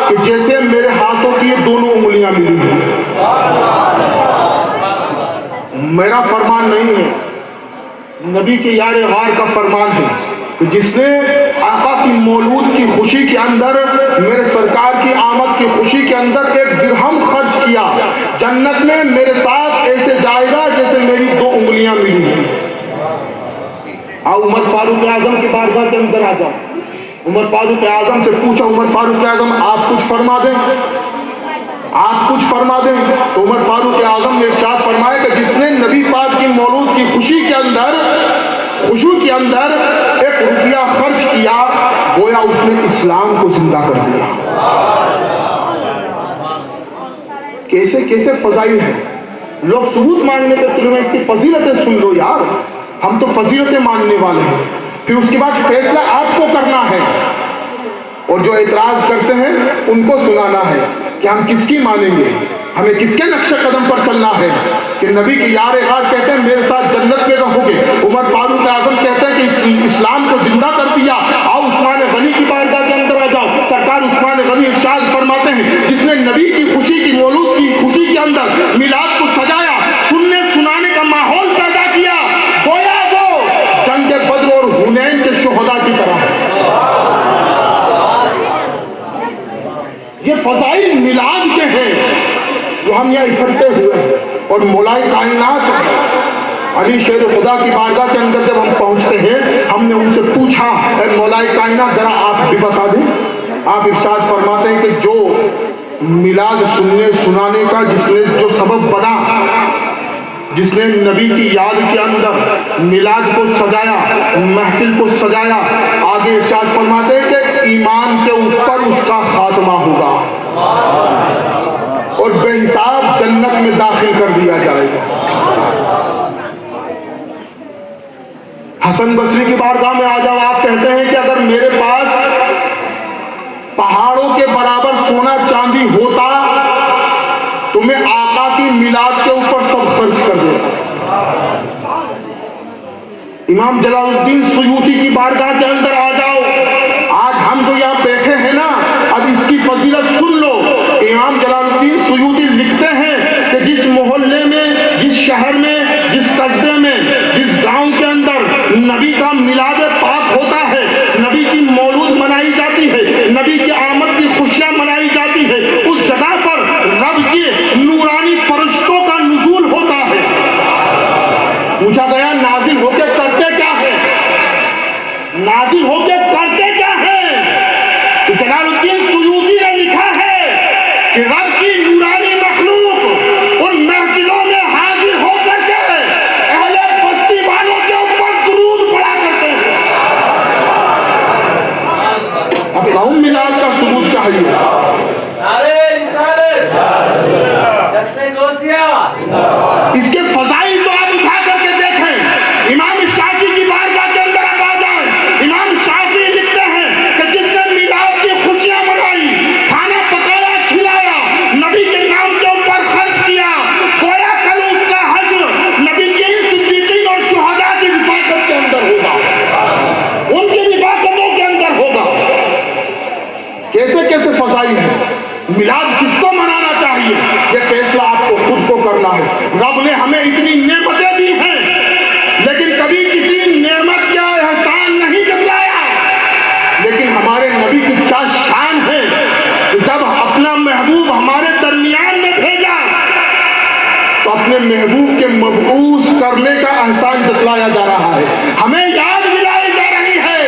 कि जैसे मेरे हाथों की ये दोनों उंगलियां मिली हुई। मेरा फरमान नहीं है, नबी के यार गार का फरमान है कि जिसने आका की मौलूद की खुशी के अंदर, मेरे सरकार की आमद की खुशी के अंदर 1 दिरहम खर्च किया, जन्नत में मेरे साथ ऐसे जाएगा जैसे मेरी 2 उंगलियां मिली हुई। आओ उमर फारूक आजम की बारगाह के अंदर आ जाओ, उमर फारूक आजम से पूछा, उमर फारूक आजम आप कुछ फरमा दें, आप कुछ फरमा दें। तो उमर फारूक आजम ने इरशाद फरमाया कि जिसने नबी पाक की मौलूद की खुशी के अंदर 1 रुपया खर्च किया, गोया उसने इस्लाम को जिंदा कर दिया। कैसे कैसे फजाइल है, लोग सबूत मांगने पे तुम इसकी फजीलतें सुन लो यार, हम तो फजीलतें मानने वाले हैं, फिर उसके बाद फैसला आपको करना है, और जो एतराज करते हैं उनको सुनाना है कि हम किसकी मानेंगे, हमें किसके नक्शे कदम पर चलना है। कि नबी के यार गार कहते हैं मेरे साथ जन्नत में रहोगे, उमर फारूक आजम कहते हैं कि इस्लाम को जिंदा कर दिया। आओ उस्मान गनी की बारगाह के अंदर आ जाओ, सरकार उस्मान गनी इरशाद फरमाते हैं जिसने नबी की खुशी की मौलूद की खुशी के अंदर मिलाद को सजाया, सुनने सुनाने का माहौल पैदा किया, गोया वो जंग बद्र और हुनैन के शुहदा की तरह। ये फजाइल मिलाद के हैं जो हम यहाँ इकट्ठे हुए हैं। और मौलाए कायनात अली शेर खुदा की बारगाह के अंदर जब हम पहुंचते हैं, हमने उनसे पूछा मौलाए कायनात जरा आप भी बता दें। आप इरशाद फरमाते हैं कि जो मिलाद सुनने सुनाने का जिसने जो सबब बना, जिसने नबी की याद के अंदर मिलाद को सजाया, महफिल को सजाया, आगे इरशाद फरमाते हैं कि ईमान के ऊपर उसका खात्मा होगा और बेहिसाब जन्नत में दाखिल कर दिया जाएगा। हसन बसरी की बारगाह में आ जाओ, आप कहते हैं कि अगर मेरे पास पहाड़ों के बराबर सोना चांदी होता तो मैं आका की मिलाद के ऊपर सब खर्च कर देता। इमाम जलालुद्दीन सुयूती की बारगाह के अंदर आ जाओ, आज हम जो यहाँ बैठे हैं ना, अब इसकी फजीलत सुन लो। इमाम जलालुद्दीन सुयूती लिखते हैं कि जिस मोहल्ले में, जिस शहर में, जिस कस्बे में, जिस गांव के अंदर नबी का मिलाद पाक होता है, नबी की मौलूद मनाई जाती है, नबी की आमद की खुशियां मनाई जाती है, उस जगह पर रब के नूरानी फरिश्तों का नुज़ूल होता है। पूछा गया नाजिल होके करते क्या है, नाजिल होके करते क्या है? तो जलालुद्दीन सुयूती ने लिखा है कि रब की नूरानी इसके फजाइल तो आप उठा करके देखें। इमाम शाफी की बारगाह के अंदर आप आ जाएं, इमाम शाफी लिखते हैं कि जिसने मिलाद की खुशियां मनाई, खाना पकाया, खिलाया, नबी के नाम के ऊपर खर्च किया, गोया कल उसका हश्र नबी के सिद्दीकीन और शुहदा की रिफाकत के अंदर होगा, उनकी रिफाकतों के अंदर होगा। कैसे कैसे फजाइल है। मिलाद किसको मनाना चाहिए, ये फैसला आपको खुद को करना है। रब ने हमें इतनी नेमतें दी हैं, लेकिन कभी किसी नेमत का एहसान नहीं जतलाया। लेकिन हमारे नबी की क्या शान है, जब अपना महबूब हमारे दरमियान में भेजा तो अपने महबूब के मबऊस करने का एहसान जतलाया जा रहा है। हमें याद दिलाई जा रही है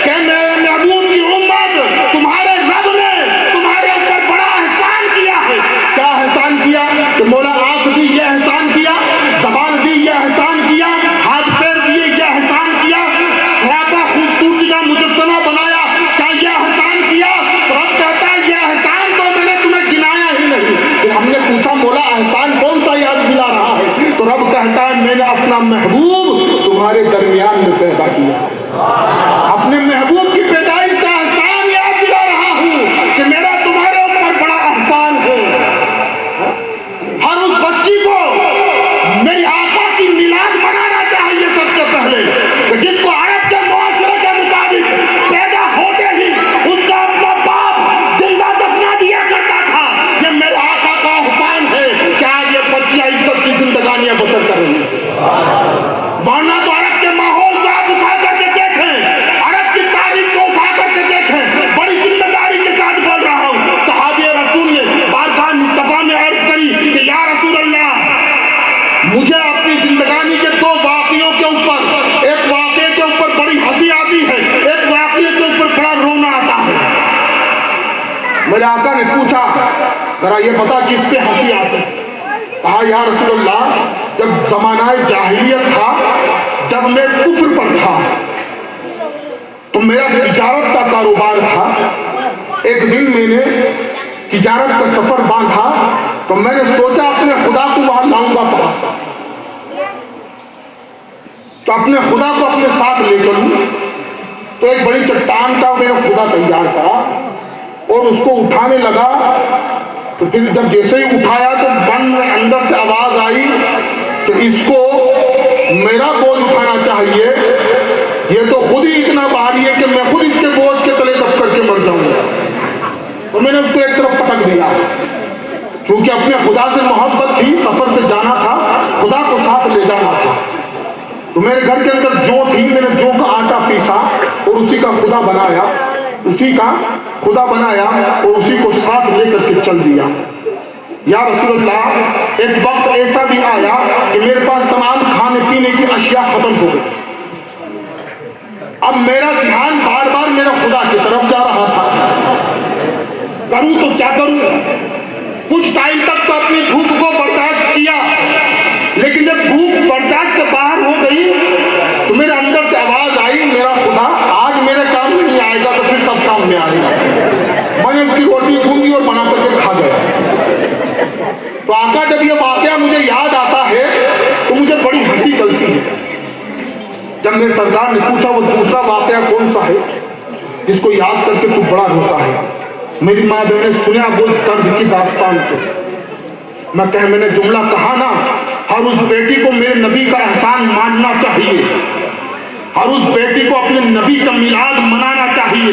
कि मेरे महबूब की उम्मत, तुम्हारे रब ने तुम्हारे ऊपर बड़ा एहसान किया है। क्या एहसान किया कि मौला आंख दी, ये एहसान किया, ज़बान दी, ये एहसान किया, हाथ पैर दिए, ये एहसान किया, ख्वाबा खूबसूरती का मुजस्समा बनाया, क्या ये एहसान किया? तो रब कहता है ये एहसान तो मैंने तुम्हें गिनाया ही नहीं। तो हमने पूछा मौला एहसान कौन सा याद दिला रहा है? तो रब कहता है मैंने अपना महबूब तुम्हारे दरमियान में पैदा किया, अपने महबूब की पैदाइश का एहसान याद दिला रहा हूं कि मेरा तुम्हारे ऊपर बड़ा एहसान है। हर उस बच्ची को मेरी आका की मिलाद मनाना चाहिए सबसे पहले, जिसको अरब के मुआशरे के मुताबिक पैदा होते ही उसका अपना बाप जिंदा दफना दिया करता था। ये मेरे आका का एहसान है कि आज ये बच्चियां इज्जत की जिंदगानियां बसर कर रही हैं। वरना तो अरब के माहौल को आप उठा करके देखें, अरब की तारीख को उठा करके देखें। बड़ी जिम्मेदारी के साथ बोल रहा हूं। सहाबे रसूल ने बारगाह मुस्तफा में अर्ज करी कि या रसूल अल्लाह, मुझे अपनी जिंदगानी के दो वाक़ियों के ऊपर, एक वाक़े के ऊपर बड़ी हंसी आती है, एक वाक़े के ऊपर बड़ा रोना आता है। मेरे आका ने पूछा जरा ये बता किस पे हंसी आती है? कहा या रसूल अल्लाह, जब ज़माना जाहिलियत था, जब मैं कुफ्र पर था, तो मेरा तिजारत का कारोबार था। एक दिन मैंने तिजारत का सफर बांधा, तो मैंने सोचा अपने खुदा को वहां लाऊंगा पास, तो अपने खुदा को अपने साथ ले चलूं। तो एक बड़ी चट्टान का मैंने खुदा तैयार करा और उसको उठाने लगा। तो फिर जब जैसे ही उठाया तो मन में अंदर से आवाज आई कि इसको मेरा बोझ उठाना चाहिए, ये तो खुद ही इतना भारी है कि मैं खुद इसके बोझ के तले दब करके मर जाऊंगा। तो मैंने उसको एक तरफ पटक दिया, क्योंकि अपने खुदा से मोहब्बत थी, सफर पे जाना था, खुदा को साथ ले जाना था। तो मेरे घर के अंदर जौ थी, मैंने जौ का आटा पीसा और उसी का खुदा बनाया, उसी का खुदा बनाया और उसी को साथ लेकर के चल दिया। या रसूलल्लाह, एक वक्त ऐसा भी आया कि मेरे पास तमाम खाने पीने की अशिया खत्म हो गई। अब मेरा ध्यान बार बार मेरा खुदा की तरफ जा रहा था। करूं तो क्या करूं? कुछ टाइम तक तो अपनी भूख को बर्दाश्त किया, लेकिन जब भूख बर्दाश्त से बाहर हो गई तो मेरे अंदर से आवाज आई, मेरा खुदा आज मेरे काम नहीं आएगा तो फिर कब काम में आएगा? मैंने उसकी रोटी गूंदी और बना करके खा गया। तो आका जब ये वाकया मुझे याद आता है तो मुझे बड़ी हंसी चलती है। जब मेरे सरदार ने पूछा वो दूसरा वाकया कौन सा है जिसको याद करके तू बड़ा रोता है? मेरी माँ बहने सुना वो कर्ज की दास्तान को। मैंने जुमला कहा ना, हर उस बेटी को मेरे नबी का एहसान मानना चाहिए, हर उस बेटी को अपने नबी का मिलाद मनाना चाहिए।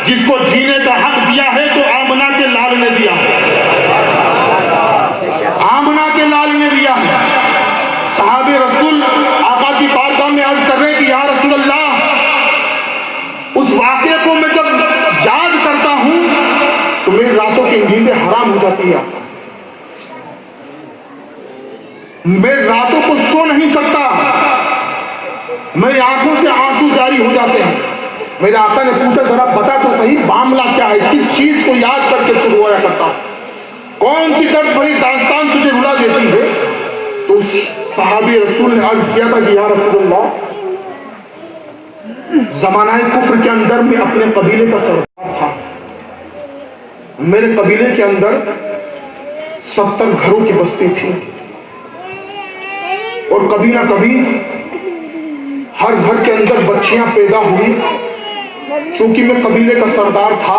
जिसको जीने का हक दिया है तो आमना के लाल ने दिया है, आमना के लाल ने दिया है। सहाबे रसूल आका की बारगाह में अर्ज कर रहे हैं कि या रसूल अल्लाह, उस वाक़े को मैं जब याद करता हूं तो मेरी रातों की नींदें हराम हो जाती है, मैं रातों को सो नहीं सकता, मेरी आंखों से आंसू जारी हो जाते हैं। मेरे आका ने पूछा जरा बता तो सही मामला क्या है, किस चीज को याद करके तू रोया करता, कौन सी दर्द भरी दास्तान तुझे रुला देती है? तो उस सहाबी रसूल ने अर्ज किया था कि या रसूलल्लाह, ज़मानाए कुफ्र के अंदर मैं अपने कबीले का सरदार था। मेरे कबीले के अंदर 70 घरों की बस्ती थी। और कभी ना कभी हर घर के अंदर बच्चियां पैदा हुई। क्योंकि मैं कबीले का सरदार था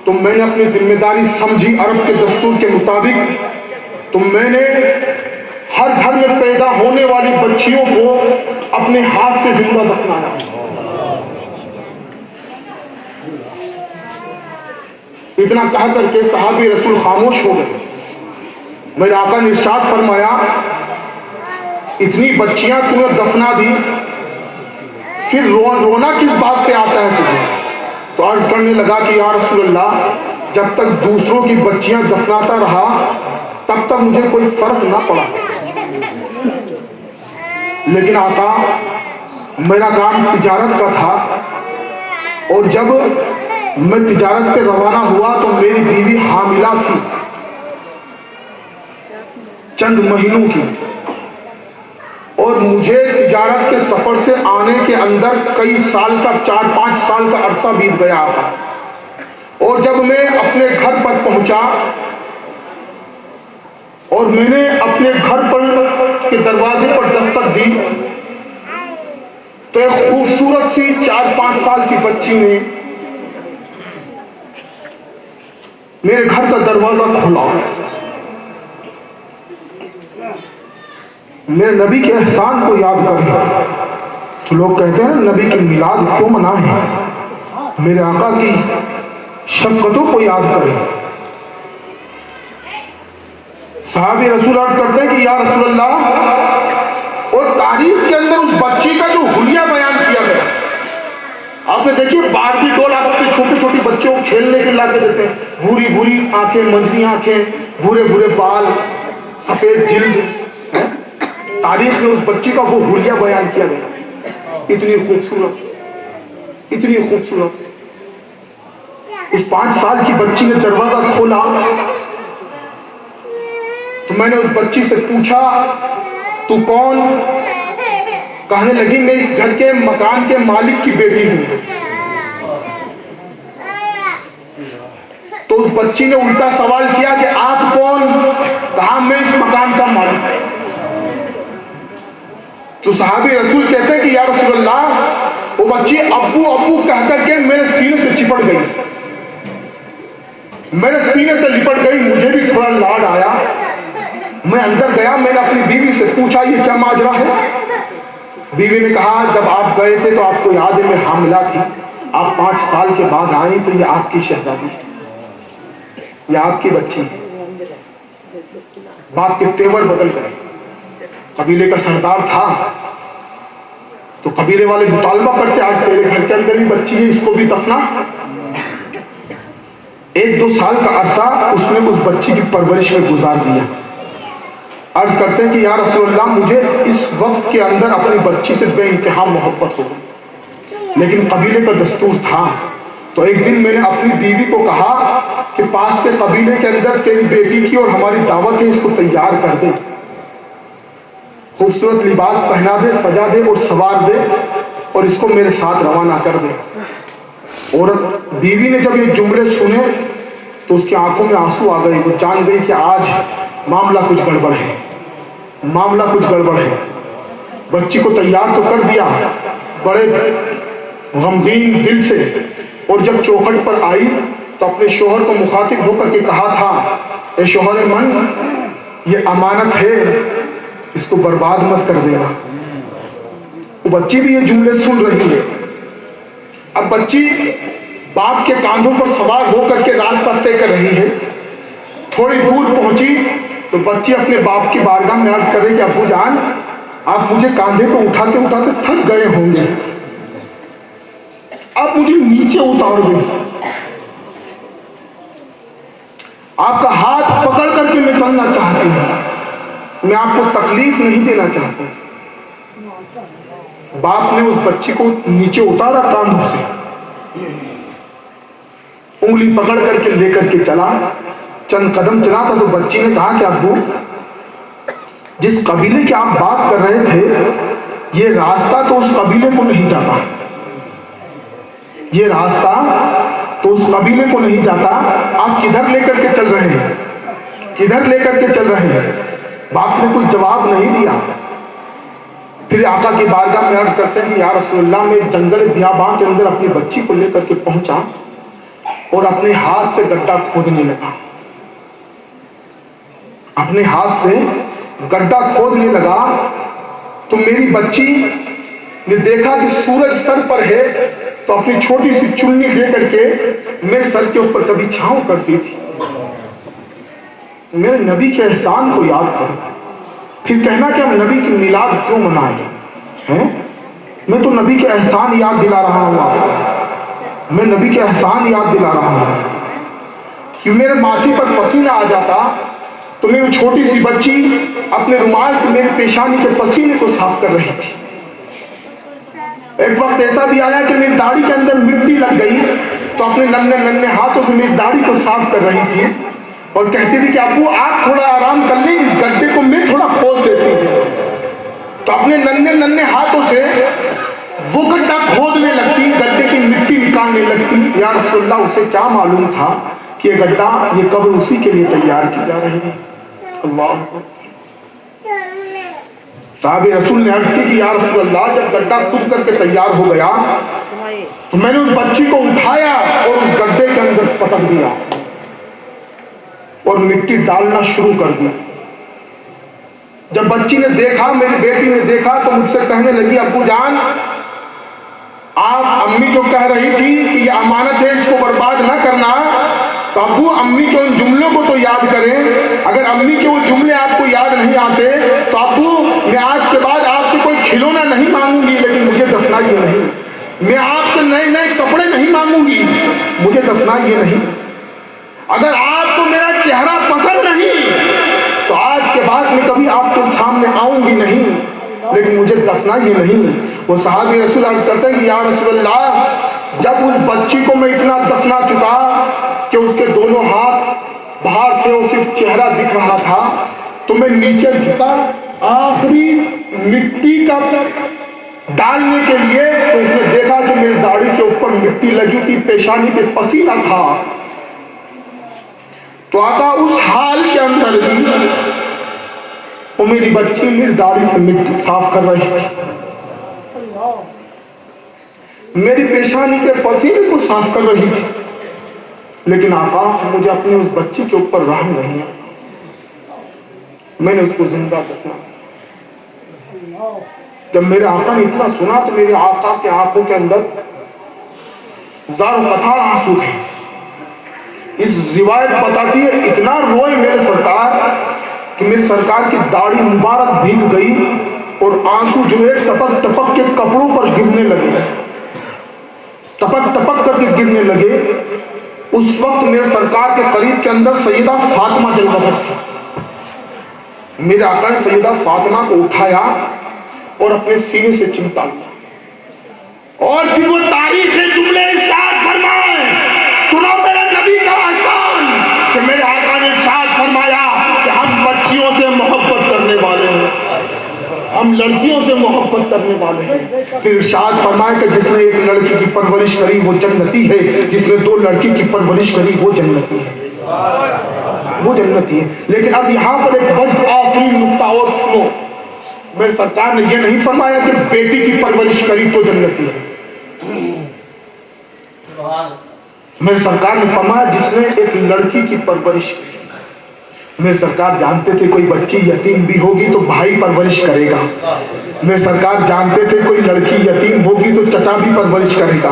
तो मैंने अपनी जिम्मेदारी समझी अरब के दस्तूर के मुताबिक, तो मैंने हर घर में पैदा होने वाली बच्चियों को अपने हाथ से जिंदा दफनाया। इतना कह करके सहाबी रसूल खामोश हो गए। मेरे आका ने इरशाद फरमाया, इतनी बच्चियां तूने दफना दी, फिर रोना किस बात पे आता है तुझे? तो अर्ज करने लगा कि या रसूल अल्लाह, जब तक दूसरों की बच्चियां दफनाता रहा तब तक मुझे कोई फर्क ना पड़ा, लेकिन आका मेरा काम तिजारत का था और जब मैं तिजारत पे रवाना हुआ तो मेरी बीवी हामिला थी चंद महीनों की, और मुझे तिजारत के सफर से आने के अंदर कई साल का 4-5 साल का अरसा बीत गया था। और जब मैं अपने घर पर पहुंचा और मैंने अपने घर पर के दरवाजे पर दस्तक दी तो एक खूबसूरत सी 4-5 साल की बच्ची ने मेरे घर का दरवाजा खोला। मेरे नबी के एहसान को याद कर, तो लोग कहते हैं नबी की मिलाद क्यों मनाएं, मेरे आका की शफ़क़तों को याद करें। साहबी रसूल अर्ज़ करते हैं कि या रसूल अल्लाह, और तारीफ के अंदर उस बच्ची का जो हुलिया बयान किया गया, आपने देखिए बारबी डॉल आप अपने छोटे छोटे बच्चों को खेलने के लाके देते हैं, भूरी भूरी आंखें, मंजरी आंखें, भूरे भूरे बाल, सफेद जिल्द। तारीख में उस बच्ची का वो हुलिया बयान किया गया, इतनी खूबसूरत, इतनी खूबसूरत। उस 5 साल की बच्ची ने दरवाजा खोला तो मैंने उस बच्ची से पूछा, तू कौन? कहने लगी, मैं इस घर के मकान के मालिक की बेटी हूं। तो उस बच्ची ने उल्टा सवाल किया कि आप कौन? कहा, मैं इस मकान का मालिक। तो सहाबी रसूल कहते हैं कि या रसूल अल्लाह, वो बच्ची अब्बू अब्बू कह करके मेरे सीने से चिपट गई, मेरे सीने से लिपट गई। मुझे भी थोड़ा लाड आया, मैं अंदर गया, मैंने अपनी बीवी से पूछा ये क्या माजरा है? बीवी ने कहा, जब आप गए थे तो आपको याद है मैं हामिला थी, आप 5 साल के बाद आए तो ये आपकी शहजादी, ये आपकी बच्ची। बाप के तेवर बदल गए। कबीले का सरदार था तो कबीले वाले मुतालबा करते, आज तेरे घर के अंदर भी बच्ची है, इसको भी दफना। 1-2 साल का अरसा उसने उस बच्ची की परवरिश में गुजार दिया। अर्ज करते हैं कि या रसूल अल्लाह, मुझे इस वक्त के अंदर अपनी बच्ची से बेइंतहा मोहब्बत हो गई, लेकिन कबीले का दस्तूर था। तो एक दिन मैंने अपनी बीवी को कहा कि पास के कबीले के अंदर तेरी बेटी की और हमारी दावत है, इसको तैयार कर दे, खूबसूरत लिबास पहना दे, सजा दे और सवार दे, और इसको मेरे साथ रवाना कर दे। और बीवी ने जब ये जुमले सुने तो उसकी आंखों में आंसू आ गए। वो जान गई कि आज मामला कुछ गड़बड़ है, मामला कुछ गड़बड़ है। बच्ची को तैयार तो कर दिया बड़े गमगीन दिल से, और जब चौखट पर आई तो अपने शोहर को मुखातिब होकर के कहा था, ए शोहर मन, ये अमानत है, इसको बर्बाद मत कर देना। वो बच्ची भी ये जुमले सुन रही है। अब बच्ची बाप के कांधों पर सवार होकर के रास्ता तय कर रही है। थोड़ी दूर पहुंची तो बच्ची अपने बाप की बारगाह में अर्ज कर रही कि अब्बू जान, आप मुझे कांधे पर उठाते उठाते थक गए होंगे, आप मुझे नीचे उतार दें, आपका हाथ पकड़ करके मैं चलना चाहती हूँ, मैं आपको तकलीफ नहीं देना चाहती। बाप ने उस बच्ची को नीचे उतारा कांधों से, उंगली पकड़ करके लेकर के चला। चंद कदम चला था तो बच्ची ने कहा कि अब्बू, जिस कबीले की आप बात कर रहे थे, ये रास्ता तो उस कबीले को नहीं जाता, ये रास्ता तो उस कबीले को नहीं जाता, आप किधर लेकर के चल रहे हैं, किधर लेकर के चल रहे हैं? बाप ने कोई जवाब नहीं दिया। फिर आका की बारगाह में अर्ज करते हैं कि या रसूलल्लाह, मैं जंगल बियाबान के अंदर अपनी बच्ची को लेकर के पहुंचा और अपने हाथ से गड्ढा खोदने लगा। अपने हाथ से गड्ढा खोदने लगा तो मेरी बच्ची ने देखा कि सूरज सर पर है, तो अपनी छोटी सी चुन्नी दे करके मेरे सर के ऊपर कभी छांव करती थी। मेरे नबी के एहसान को याद करो, फिर कहना कि हम नबी की मिलाद क्यों मनाएं हैं? मैं तो नबी के एहसान याद दिला रहा हूं आपको, मैं नबी के एहसान याद दिला रहा हूं कि मेरे माथे पर पसीना आ जाता तो मेरी छोटी सी बच्ची अपने रुमाल से मेरे पेशानी के पसीने को साफ कर रही थी। एक वक्त ऐसा भी आया कि मेरी दाढ़ी के अंदर मिट्टी लग गई तो अपने नन्हे नन्हे हाथों से मेरी दाढ़ी को साफ कर रही थी और कहती थी कि अब्बू आप थोड़ा आराम कर लें, इस गड्ढे को मैं थोड़ा खोद देती हूँ। तो अपने नन्हे नन्हे हाथों से वो गड्ढा खोदने लगती, गड्ढे की मिट्टी निकालने लगती। या रसूलल्लाह, उसे क्या मालूम था कि ये गड्ढा, ये कब्र उसी के लिए तैयार की जा रही है। अल्लाह। साहबे रसूल ने अर्ज की कि या रसूलल्लाह, जब गड्ढा खुद करके तैयार हो गया तो मैंने उस बच्ची को उठाया और उस गड्ढे के अंदर पटक दिया और मिट्टी डालना शुरू कर दी। जब बच्ची ने देखा, मेरी बेटी ने देखा, तो मुझसे कहने लगी, अब्बू जान, आप अम्मी जो कह रही थी कि ये अमानत है, इसको बर्बाद ना करना, तो अब्बू अम्मी के उन जुमलों को तो याद करें। अगर अम्मी के वो जुमले आपको याद नहीं आते तो अब्बू, मैं आज के बाद आपसे कोई खिलौना नहीं मांगूंगी, लेकिन मुझे दफनाइए नहीं। मैं आपसे नए नए कपड़े नहीं मांगूंगी, मुझे दफनाइए नहीं। अगर आपको मेरा चेहरा पसंद नहीं तो आज के बाद मैं कभी आपके सामने आऊंगी नहीं, लेकिन मुझे दफनाइए नहीं। वो सहाबी रसूल अर्ज करते हैं कि या रसूलल्लाह, जब उस बच्ची को मैं इतना दफना चुका कि उसके दोनों हाथ बाहर थे और सिर्फ चेहरा दिख रहा था, तो मैं नीचे झुका आखिरी मिट्टी का डालने के लिए, तो उसने देखा कि मेरी दाढ़ी के ऊपर मिट्टी लगी थी, पेशानी पे पसीना था। तो आका उस हाल के अंदर भी वो मेरी बच्ची मेरी दाढ़ी से मिट्टी साफ कर रही थी, मेरी पेशानी के पसीने को साफ कर रही थी। लेकिन आका, मुझे अपनी उस बच्ची के ऊपर रहम नहीं है, मैंने उसको जिंदा दफना। जब मेरे आका ने इतना सुना तो मेरे आका के आंखों के अंदर ज़ारो कतार आंसू थे। इस रिवायत बताती है इतना रोए मेरे सरकार कि मेरी सरकार की दाढ़ी मुबारक भीग गई और आंसू जो है टपक टपक के कपड़ों पर गिरने लगे, टपक टपक करके गिरने लगे। उस वक्त मेरे सरकार के करीब के अंदर सैयदा फातिमा जलवत थी। मेरे आका ने सैयदा फातिमा को उठाया और अपने सीने से चिमटा लिया और फिर वो तारीख जुमले इरशाद फरमाए, सुनो मेरे नबी का एहसान कि मेरे आका ने इरशाद फरमाया कि हम बच्चियों से मोहब्बत करने वाले हैं, हम लड़कियों से मोहब्बत करने वाले हैं। फिर इरशाद फरमाया कि जिसने एक लड़की की परवरिश करी वो जन्नती है, जिसने दो लड़की की परवरिश करी वो जन्नती है, वो जन्नती है। लेकिन अब यहाँ पर एक वज्द आखिरी नुक्ता और सुनो, मेरे सरकार ने यह नहीं फरमाया कि बेटी की परवरिश करी तो जन्नती है। मेरे सरकार ने फरमाया जिसने एक लड़की की परवरिश की। मेरे सरकार जानते थे कोई बच्ची यतीम भी होगी तो भाई परवरिश करेगा। मेरे सरकार जानते थे कोई लड़की यतीम होगी तो चचा भी परवरिश करेगा।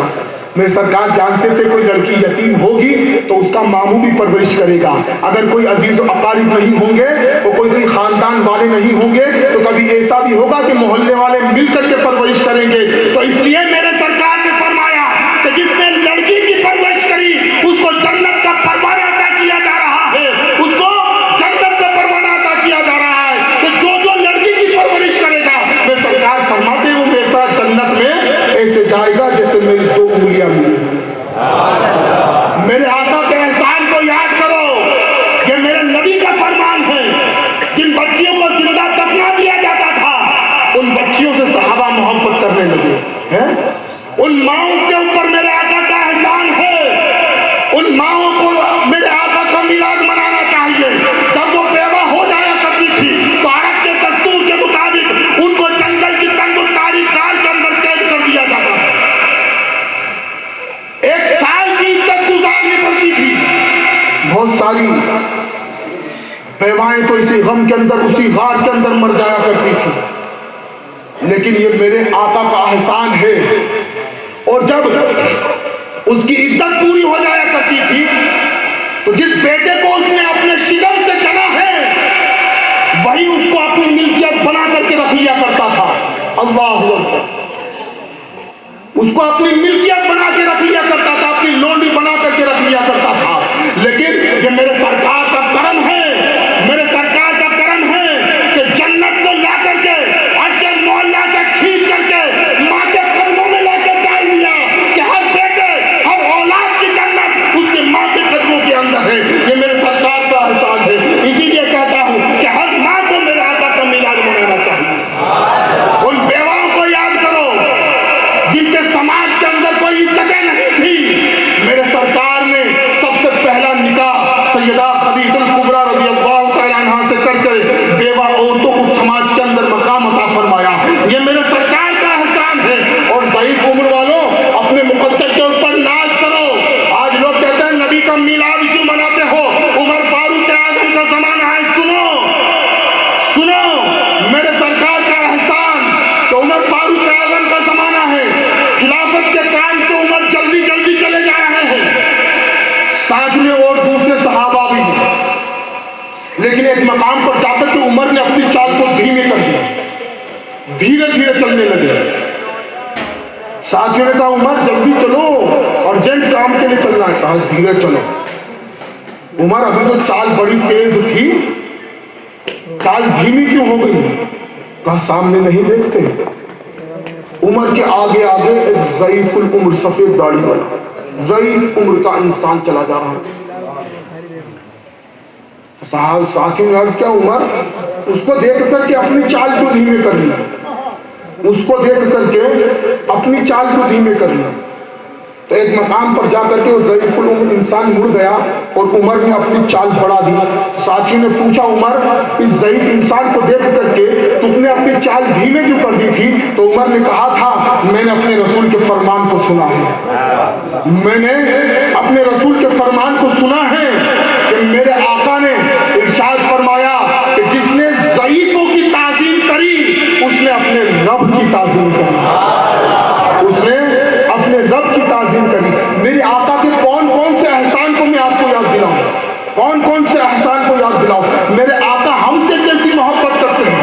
मेरे सरकार जानते थे कोई लड़की यतीम होगी तो उसका मामू भी परवरिश करेगा। अगर कोई अजीज अकारिब नहीं होंगे तो कोई खानदान वाले नहीं होंगे तो कभी ऐसा भी होगा कि मोहल्ले वाले मिलकर के परवरिश करेंगे। तो इसलिए मेरे सरकार ने फरमाया कि जिसने लड़की की परवरिश करी उसको जन्नत का परवाना अता किया जा रहा है, उसको जन्नत का परवाना अता किया जा रहा है। तो जो जो लड़की की परवरिश करेगा, मेरे सरकार फरमाते वो मेरे साथ जन्नत में ऐसे जाएगा जैसे मेरी दो उंगलियां मिली। मेरे आका के एहसान को याद करो, ये मेरे नबी का फरमान है। जिन बच्चियों को जिंदा दफना दिया जाता था उन बच्चियों से सहाबा मोहब्बत करने लगे हैं। उन माओं के ऊपर मेरे आका का एहसान है, उन माओं को मेरे आका का मिलाद मनाना चाहिए। जब वो बेवा हो जाया करती थी तो अरब के दस्तूर के मुताबिक उनको जंगल की तंग बेवाएं तो इसी गम के अंदर, उसी गार के अंदर मर जाया करती थी। लेकिन ये मेरे आका का एहसान है। और जब उसकी इद्दत पूरी हो जाया करती थी तो जिस बेटे को उसने अपने शिकम से चना है वही उसको अपनी मिल्कियत बना करके रख लिया करता था। अल्लाहू अकबर। उसको अपनी मिल्कियत बना के रख लिया करता था, अपनी लोंडी बना करके रख लिया करता था। लेकिन ये मेरे सरकार का करम है, मेरे सरकार का करम है कि जन्नत को ला करके अर्शे मोहल्ला से खींच करके माँ के कदमों में लाकर डाल दिया कि हर बेटे, हर औलाद की जन्नत उसके माँ के कदमों के अंदर है। ये मेरे सरकार का एहसान है। इसीलिए कहता हूँ कि हर माँ को मेरे आका का मिलाद मनाना चाहिए। उन बेवाओं को याद करो जिनके समाज के अंदर कोई इज्जतें नहीं थी। मेरे सरकार ने सबसे पहला निकाह सैयदा खदीजतुल कुबरा रज़ियल्लाहु तआला अन्हा से करके बेवा औरतों को समाज के अंदर मकाम अता फरमाया। ये मेरे सरकार का एहसान है। और ज़ईफ़ उम्र वालों, अपने मुक़द्दर के ऊपर नाज करो। आज लोग कहते हैं नबी का मिलाद क्यों मनाते हो, उमर फारूक आज़म का ज़माना है। सुनो सुनो, मेरे सरकार का एहसान तो उमर फारूक आज़म का ज़माना है। खिलाफत के काम से उमर जल्दी जल्दी चले जा रहे हैं, साथ में और दूसरे सहाबा भी हैं। लेकिन एक मकाम पर जाकर के उमर ने अपनी चाल को धीमे कर दिया, धीरे धीरे चलने लगे। साथियों ने कहा उमर जल्दी चलो, अर्जेंट काम के लिए चलना है। कहा धीरे चलो। उमर अभी तो चाल बड़ी तेज थी, चाल धीमी क्यों हो गई? कहा सामने नहीं देखते। उमर के आगे आगे एक ज़ईफ़ुल उम्र, सफेद दाढ़ी वाला ज़ईफ़ उम्र का इंसान चला जा रहा है। साथियों ने अर्ज किया उमर, उसको देख करके अपनी चाल को धीमे कर लिया, उसको देख करके अपनी चाल को धीमे कर लिया। तो एक मकाम पर जाकर के वो ज़ईफ़ुल उम्र इंसान मुड़ गया और उमर ने अपनी चाल बढ़ा दी। साथियों ने पूछा उमर, इस ज़ईफ़ इंसान को देख करके तुमने अपनी चाल धीमे क्यों कर दी थी? तो उमर ने कहा था मैंने अपने रसूल के फरमान को सुना है, मैंने अपने रसूल के फरमान को सुना है कि मेरे आका ने इरशाद फरमाया कि जिसने ज़ईफ़ों की ताज़ीम करी उसने अपने रब की ताज़ीम करी, उसने अपने रब की ताज़ीम करी। मेरे आका के कौन कौन से एहसान को मैं आपको याद दिलाऊं, कौन कौन से एहसान को याद दिलाऊं? मेरे आका हमसे कैसी मोहब्बत करते हैं।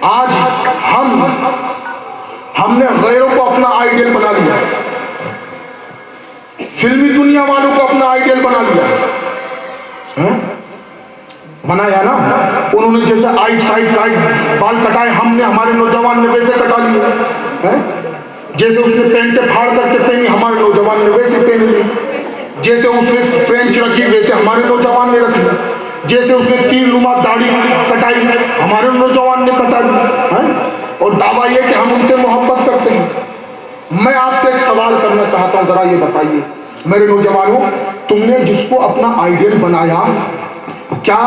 आज हमने गैरों को अपना आइडियल बना लिया, फिल्मी दुनिया वालों को अपना आइडियल बना लिया है? बनाया ना। उन्होंने जैसे आइट साइड बाल कटाए, हमने हमारे नौजवान ने वैसे कटा लिए हैं। जैसे उसने पैंटे फाड़ करके पहनी, हमारे नौजवान ने वैसे पहन ली। जैसे उसने फ्रेंच रखी वैसे हमारे नौजवान ने रखी। जैसे उसने तीर नुमा दाढ़ी कटाई हमारे नौजवान ने कटा दी। और दावा ये कि हम उनसे मोहब्बत करते हैं। मैं आपसे एक सवाल करना चाहता हूं, जरा ये बताइए मेरे नौजवानों, तुमने जिसको अपना आइडियल बनाया, क्या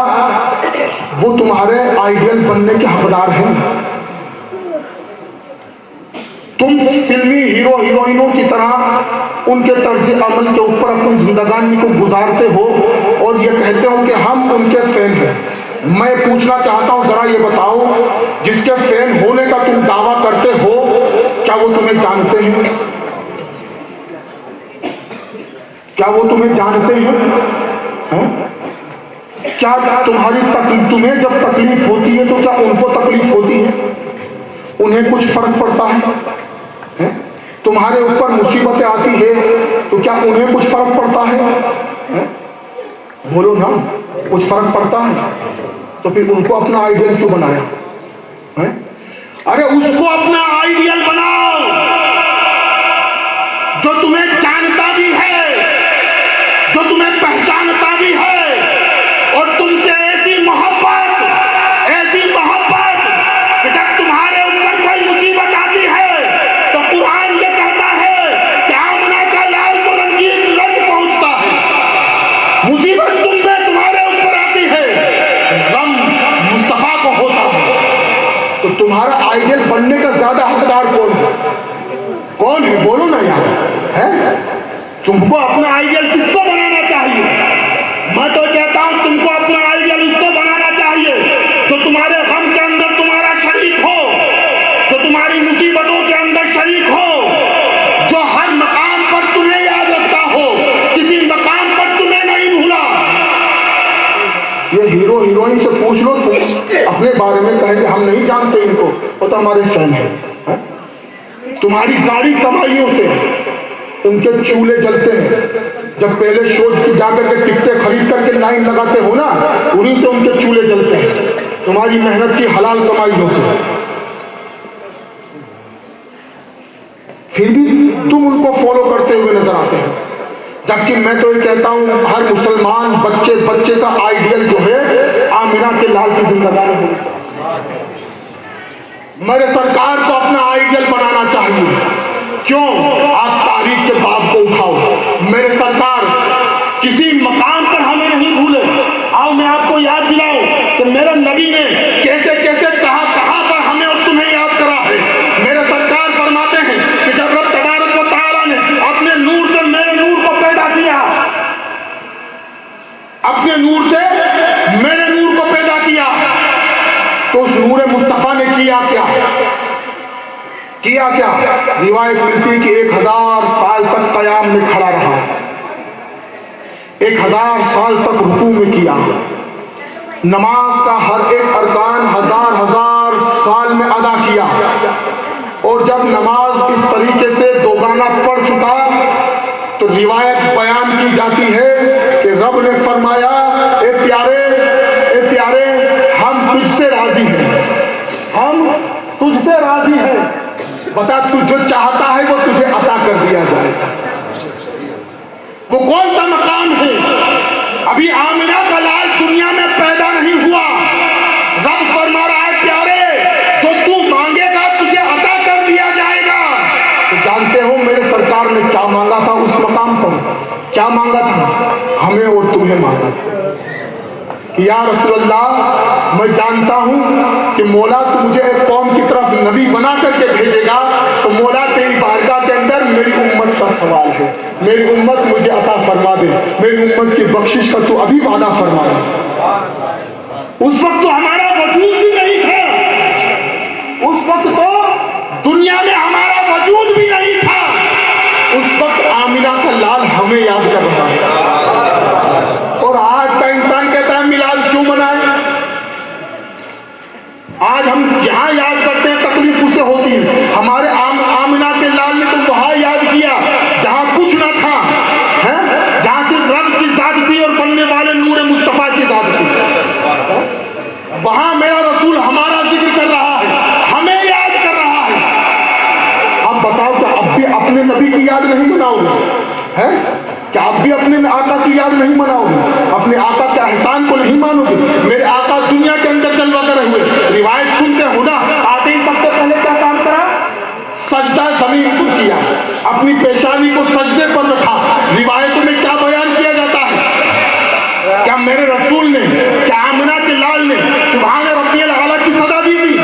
वो तुम्हारे आइडियल बनने के हकदार हैं? तुम फिल्मी हीरो हीरोइनों की तरह उनके तर्ज अमल के ऊपर अपनी जिंदगानी को गुजारते हो और ये कहते हो कि हम उनके फैन हैं। मैं पूछना चाहता हूं, जरा ये बताओ, जिसके फैन होने का तुम दावा करते हो, क्या वो तुम्हें जानते हैं? क्या वो तुम्हें जानते हैं? क्या तुम्हें जब तकलीफ होती है तो क्या उनको तकलीफ होती है? उन्हें कुछ फर्क पड़ता है? तुम्हारे ऊपर मुसीबतें आती है तो क्या उन्हें कुछ फर्क पड़ता है? बोलो ना, कुछ फर्क पड़ता है? तो फिर उनको अपना आइडियल क्यों बनाया है? अरे उसको अपना आइडियल बनाओ जो तुम्हें जानता भी है, जो तुम्हें पहचानता भी है, और तुमसे ऐसी मोहब्बत कि जब तुम्हारे ऊपर कोई मुसीबत आती है तो कुरान ये कहता है कि आमना का लाल को रंगीन रंग पहुंचता है। मुसीबत तुम पे तुम्हारे ऊपर आती है, गम मुस्तफा को होता है। तो तुम्हारा आइडियल बनने का ज्यादा हकदार कौन है? कौन है? बोलो ना यार, है? तुमको अपना आइडियल किसको बनाना चाहिए? मैं तो कहता हूं तुमको ये हीरो हीरोइन से पूछ लो, अपने बारे में कहेंगे हम नहीं जानते इनको, वो तो हमारे फैन है। तुम्हारी गाड़ी कमाइयों से उनके चूल्हे जलते हैं। जब पहले शो की जाकर के टिकटें खरीद करके लाइन लगाते हो ना, उन्हीं से उनके चूल्हे जलते हैं, तुम्हारी मेहनत की हलाल कमाइयों से। फिर भी तुम उनको फॉलो करते हुए नजर आते हैं। जबकि मैं तो ये कहता हूं हर मुसलमान बच्चे का आइडियल जो है आमिना के लाल की जिंदगानी होनी चाहिए। मेरे सरकार को अपना आइडियल बनाना चाहिए। क्यों? आप तारीख के बाब को उठाओ। मेरे सरकार किसी मकाम पर हमें नहीं भूले। आओ मैं आपको याद दिलाऊं कि मेरे नबी ने कैसे कैसे कहां पर हमें और तुम्हें याद करा है। मेरे सरकार फरमाते हैं कि जब रब तबारक व तआला ने अपने नूर से मेरे नूर को पैदा किया, अपने नूर से मेरे नूर को पैदा किया, तो उस नूर मुस्तफा ने किया क्या? रिवायत मिलती है कि 1000 साल तक कयाम में खड़ा रहा, 1000 साल तक रुकू में किया। नमाज का हर एक अरकान हजार साल में अदा किया। और जब नमाज इस तरीके से दोगाना पढ़ चुका तो रिवायत बयान की जाती है कि रब ने फरमाया, ए प्यारे हम तुझसे राजी हैं, हम तुझसे राजी हैं। बता तू जो चाहता है वो तुझे अता कर दिया जाएगा। वो कौन सा मकाम है? अभी आमिना का लाल दुनिया में पैदा नहीं हुआ। रब फरमा रहा है, प्यारे जो तू मांगेगा तुझे अता कर दिया जाएगा। तो जानते हो मेरे सरकार ने क्या मांगा था उस मकाम पर? क्या मांगा था? हमें और तुम्हें मांगा था कि या रसूलल्लाह, मैं जानता हूं कि मौला तू मुझे एक कौम की तरफ नबी बना करके भेजेगा, तो मौला तेरी बारगाह के अंदर मेरी उम्मत का सवाल है, मेरी उम्मत मुझे अता फरमा दे, मेरी उम्मत की बख्शिश का तू अभी वादा फरमा दे। उस वक्त तो हमारा वजूद भी नहीं था, उस वक्त तो दुनिया में हमारा वजूद भी नहीं था। उस वक्त आमिना का लाल हमें याद कर रहा है। और आज का इंसान कहता है मिलाद क्यों मनाए? आज हम यहां याद करते हैं, तकलीफ उससे होती है। हमारे आमिना के लाल ने तो वहां याद किया जहां कुछ ना था, है? जहां सिर्फ रब की जात थी और बनने वाले नूर मुस्तफा की जात थी। वहां मेरा रसूल हमारा जिक्र कर रहा है, हमें याद कर रहा है। अब बताओ कि अब भी अपने नबी की याद नहीं मनाओगे? है क्या आप भी अपने आका की याद नहीं मनाओगे? अपने आका के एहसान को नहीं मानोगे? मेरे आका दुनिया के अंदर जलवा कर हुए, रिवायत सुनते हो ना, आते ही सबसे पहले क्या काम करा? सजदा जमीन पर किया, अपनी पेशानी को सजदे पर रखा। रिवायतों में क्या बयान किया जाता है? क्या मेरे रसूल ने, क्या आमिना के लाल ने सुभान रब्बियल आला की सदा दी थी?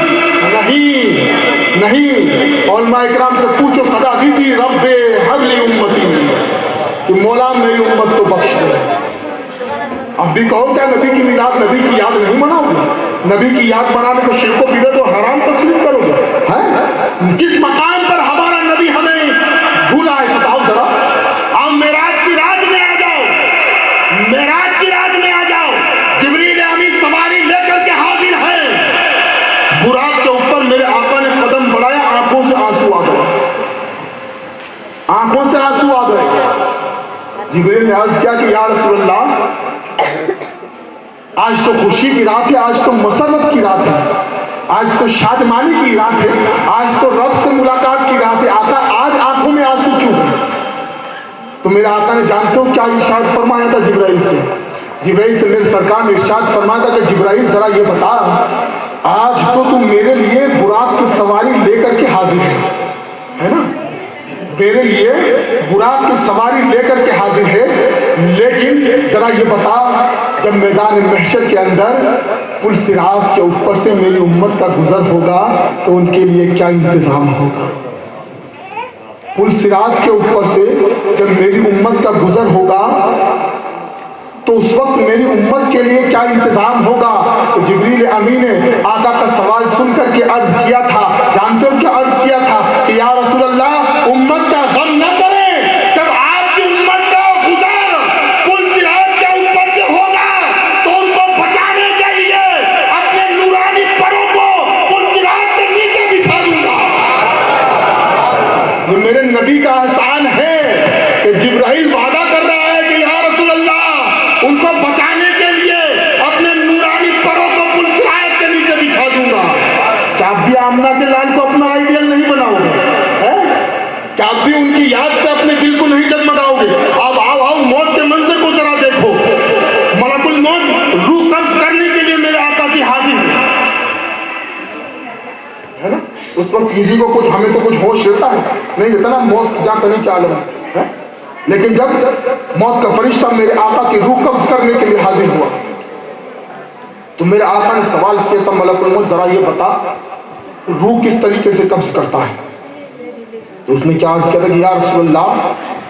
नहीं। उलमा इकराम से पूछो, सदा दी थी रब्बे हबली उम्मती, कि मौला मेरी उम्मत को बख्श दे। अब भी कहो क्या नबी की मिलाद, नबी की याद नहीं मनाओगे? नबी की याद मनाने को शिर्क व बिदअत और हराम तस्लीम करोगे? हैं? किस मकाम पर हमारा नबी हमें भूला है बताओ जरा। आप मेराज की रात में आ जाओ, मेराज की रात में आ जाओ, जिब्रील अमीन सवारी लेकर के हाजिर है। बुराक के ऊपर मेरे आका ने कदम बढ़ाया, आंखों से आंसू आ गए, आंखों से आंसू आ गए। जिब्रील ने अर्ज किया कि या रसूलल्लाह, आज तो खुशी की रात है, आज तो मसरत की रात है, आज तो शादमानी की रात है, आज तो रब से मुलाकात की रात है। आका आज आंखों में आंसू क्यों है? तो मेरे आका ने जानते हो क्या इरशाद फरमाया था जिब्राइल से? जिब्राइल से मेरे सरकार ने इरशाद फरमाया था कि जिब्राइल जरा ये बता, आज तो तू मेरे लिए बुराक की सवारी लेकर के हाजिर है ना? मेरे लिए बुराक की सवारी लेकर के हाजिर है, लेकिन जरा ये बता, जब मैदान महशर के अंदर पुल सिरात के ऊपर से मेरी उम्मत का गुजर होगा तो उनके लिए क्या इंतजाम होगा? पुल सिरात के ऊपर से जब मेरी उम्मत का गुजर होगा तो उस वक्त मेरी उम्मत के लिए क्या इंतजाम होगा? तो जिब्रील अमीन ने आका का सवाल सुनकर के अर्ज किया था, जानते हो क्या अर्ज किया था? कि या रसूलल्लाह, उम्मत का गम न करें, जब आपकी उम्मत का गुजर पुल सिरात के ऊपर से होगा तो उनको बचा नबी का एहसान है कि जिब्राइल वादा कर रहा है कि या रसूल अल्लाह उनको बचाने के लिए अपने नूरानी परों को पुल सिरात के नीचे बिछा दूंगा। क्या आप भी आमना के लाल को अपना आइडियल नहीं बनाओगे? क्या आप भी उनकी याद से अपने दिल को नहीं जगमगाओगे? अब आओ मौत के मंजर को जरा देखो। मलकुल मौत रूह कब्ज करने के लिए मेरे आका की हाजिर है ना। उस वक्त किसी को कुछ, हमें तो कुछ होश रहता है नहीं रहता ना, मौत जा करने के आलम है। लेकिन जब मौत का फरिश्ता मेरे आका की रूह कब्ज करने के लिए हाजिर हुआ तो मेरे आका ने सवाल किया था, मलकुल मौत जरा ये बता रूह किस तरीके से कब्ज करता है? तो उसने क्या अर्ज किया था कि या रसूल अल्लाह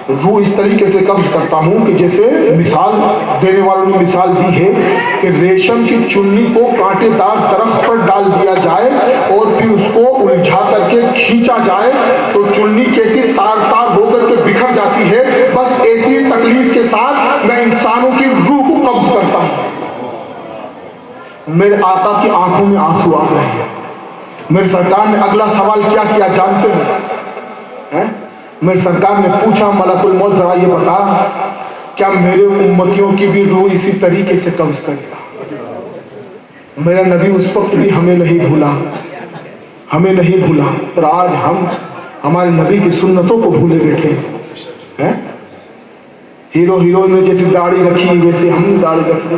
रूह इस तरीके से कब्ज करता हूं कि जैसे मिसाल देने वालों ने मिसाल दी है कि रेशम की चुन्नी को कांटेदार दरख्त पर डाल दिया जाए और फिर उसको उलझा करके खींचा जाए तो चुन्नी कैसी तार तार होकर के बिखर जाती है। बस ऐसी तकलीफ के साथ मैं इंसानों की रूह को कब्ज करता हूं। मेरे आका की आंखों में आंसू आ रहे हैं। मेरे सरकार ने अगला सवाल क्या किया जानते हैं? मेरे सरकार ने पूछा, मलकुल मौत जरा ये बता क्या मेरे उम्मतियों की भी रूह इसी तरीके से कब्ज करेगा? मेरा नबी उस वक्त भी हमें नहीं भूला, हमें नहीं भूला, पर आज हम हमारे नबी की सुन्नतों को भूले बैठे हैं। हीरो हीरोइन ने जैसे दाढ़ी रखी वैसे हमने दाढ़ी रख ली।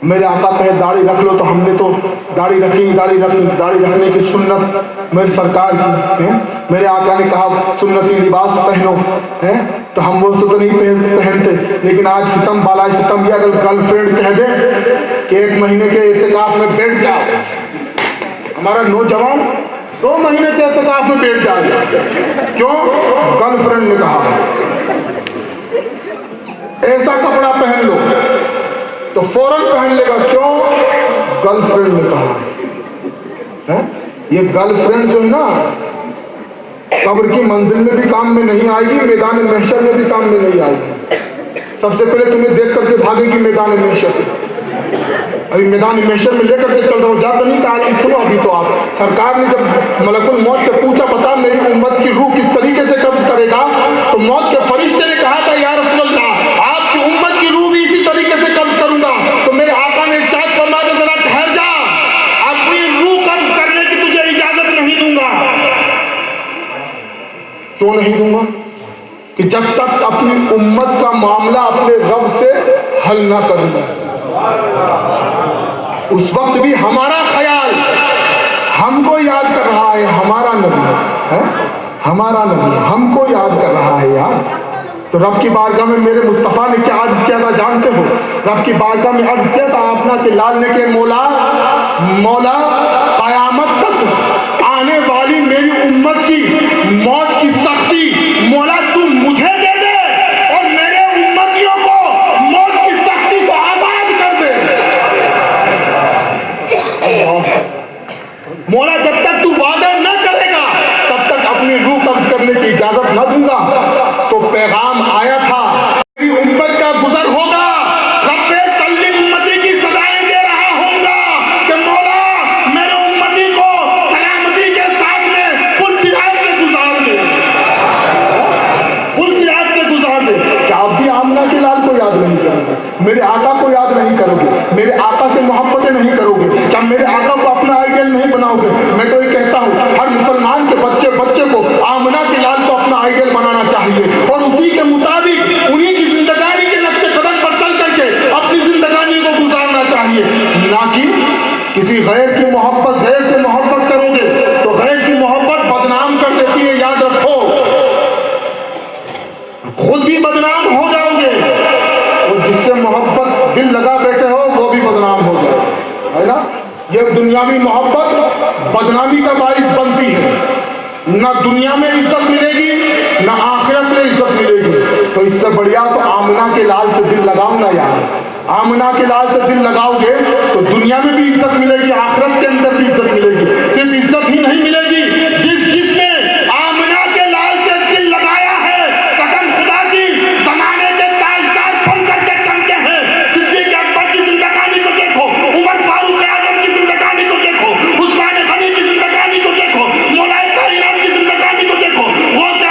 मेरे आका कहे दाढ़ी रख लो तो हमने तो दाढ़ी रखी, दाढ़ी रखने की सुन्नत मेरी सरकार की है। मेरे आका ने कहा सुन्नती लिबास पहनो है तो हम वो तो नहीं पहनते। लेकिन आज सितम बालाए सितम ये अगर गर्लफ्रेंड कह दे कि 1 महीने के इत्तिकाफ में बैठ जाओ, हमारा नौजवान 2 महीने के इत्तिकाफ में बैठ जाएगा। क्यों? गर्लफ्रेंड ने कहा ऐसा कपड़ा पहन लो तो फौरन पहन लेगा। क्यों? गर्लफ्रेंड ने कहा है। ये गर्लफ्रेंड जो है ना कब्र की मंजिल में भी काम में नहीं आएगी, मैदान महशर में भी काम में नहीं आएगी। सबसे पहले तुम्हें देख करके भागेगी मैदान महशर से। अभी मैदान महशर में लेकर के चल रहा हूँ, जाकर नहीं कहा सुनो। अभी तो आप सरकार ने जब मलकुल मौत से पूछा बता मेरी उम्मत की रूह किस तरीके से कब्ज करेगा, तो मौत के फरिश्ते ने कहा था या रसूल अल्लाह आपकी उम्मत की रूह भी इसी तरीके से कब्ज करूंगा। तो मेरे आका ने इरशाद फरमाया जरा ठहर जा, अपनी रूह कब्ज करने की तुझे इजाजत नहीं दूंगा। क्यों नहीं दूंगा? कि जब तक अपनी उम्मत का मामला अपने रब से हल ना करूंगा। उस वक्त भी हमारा ख्याल हमको याद कर रहा है, हमारा नबी है, हमारा नबी हमको याद कर रहा है यार। तो रब की बारगाह में मेरे मुस्तफ़ा ने क्या अर्ज किया था जानते हो? रब की बारगाह में अर्ज किया था अपना कि लाल ने के मौला मौला कयामत तक आने वाली मेरी उम्मत की मौत की सख्ती मौला तू मुझे दे दे और मेरे उम्मतियों को मौत की सख्ती से आजाद कर दे। मौला जब तक तू वादा न करेगा तब तक अपनी रूह कब्ज करने की इजाजत न दूंगा। तो पैगाम आया था मेरी उम्मत का गुजर होगा, रब्बे सल्लिम उम्मती की सदाएं दे रहा होगा कि मौला मेरे उम्मती को सलामती के साथ में पुल सिरात से गुजार दे, पुल सिरात से गुजार दे। क्या आप भी आमना के लाल को याद नहीं करोगे? मेरे आका को याद नहीं करोगे? मेरे आका से मोहब्बतें नहीं करोगे? क्या मेरे आका को अपना आइडियल नहीं बनाओगे? मैं तो ये कहता हूँ हर मुसलमान के बच्चे को आमना के लाल को अपना आइडियल बनाना चाहिए और उसी के मुताबिक उन्हीं की जिंदगानी के नक्शे कदम पर चल करके अपनी जिंदगानी को गुजारना चाहिए, ना कि किसी गैर की मोहब्बत, गैर से मोहब्बत करोगे तो गैर की मोहब्बत बदनाम कर देती है, याद रखो। खुद भी बदनाम हो जाओगे और जिससे मोहब्बत दिल लगा बैठे हो वो भी बदनाम हो जाए, है ना। ये दुनियावी मोहब्बत बदनामी का बाइस बनती है। ना दुनिया में इज्जत मिलेगी ना आखिरत में इज्जत मिलेगी। तो इससे बढ़िया तो आमना के लाल से दिल लगाओ ना यार। आमना के लाल से दिल लगाओगे तो दुनिया में भी इज्जत मिलेगी, आखिरत के अंदर भी इज्जत मिलेगी। सिर्फ इज्जत ही नहीं मिलेगी, जिसने आमना के लाल से दिल लगाया है कसम खुदा की जमाने के ताजदार बन करके चमके हैं। सिद्दीक अकबर की जिंदगानी को देखो, उमर फारूक आजम की जिंदगानी को देखो, उस्मान गनी की जिंदगानी को देखो, मौलाए कायनात की जिंदगानी को देखो, गौसे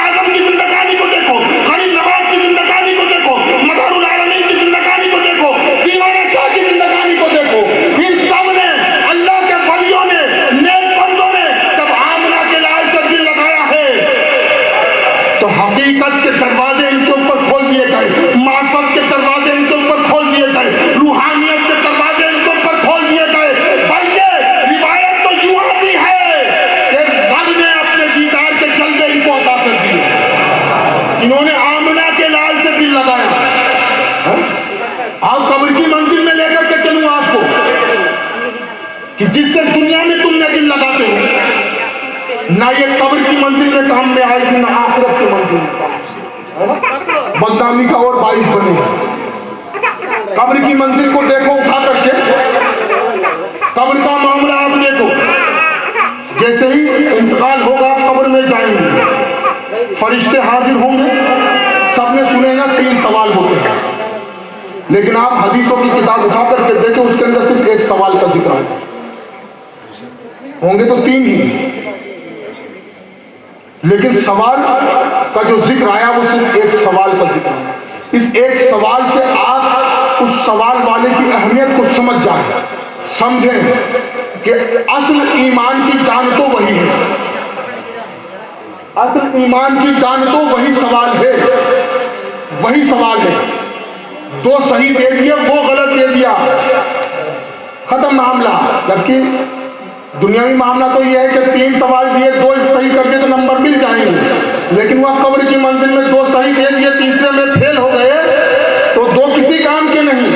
फरिश्ते हाजिर होंगे, सबने सुनेगा 3 सवाल होते हैं। लेकिन आप हदीसों की किताब उठा करके देखें, उसके अंदर सिर्फ 1 सवाल का जिक्र है। होंगे तो 3 ही, लेकिन सवाल का जो जिक्र आया वो सिर्फ 1 सवाल का जिक्र है। इस 1 सवाल से आप उस सवाल वाले की अहमियत को समझ जाए, समझें कि असल ईमान की जान तो वही है, असल ईमान की जान तो वही सवाल है, वही सवाल है। 2 सही दे दिए, वो गलत दे दिया, खत्म मामला। जबकि दुनियावी मामला तो यह है कि 3 सवाल दिए, 2 सही कर दिए तो नंबर मिल जाएंगे। लेकिन वह कब्र की मंजिल में 2 सही दे दिए, तीसरे में फेल हो गए तो 2 किसी काम के नहीं।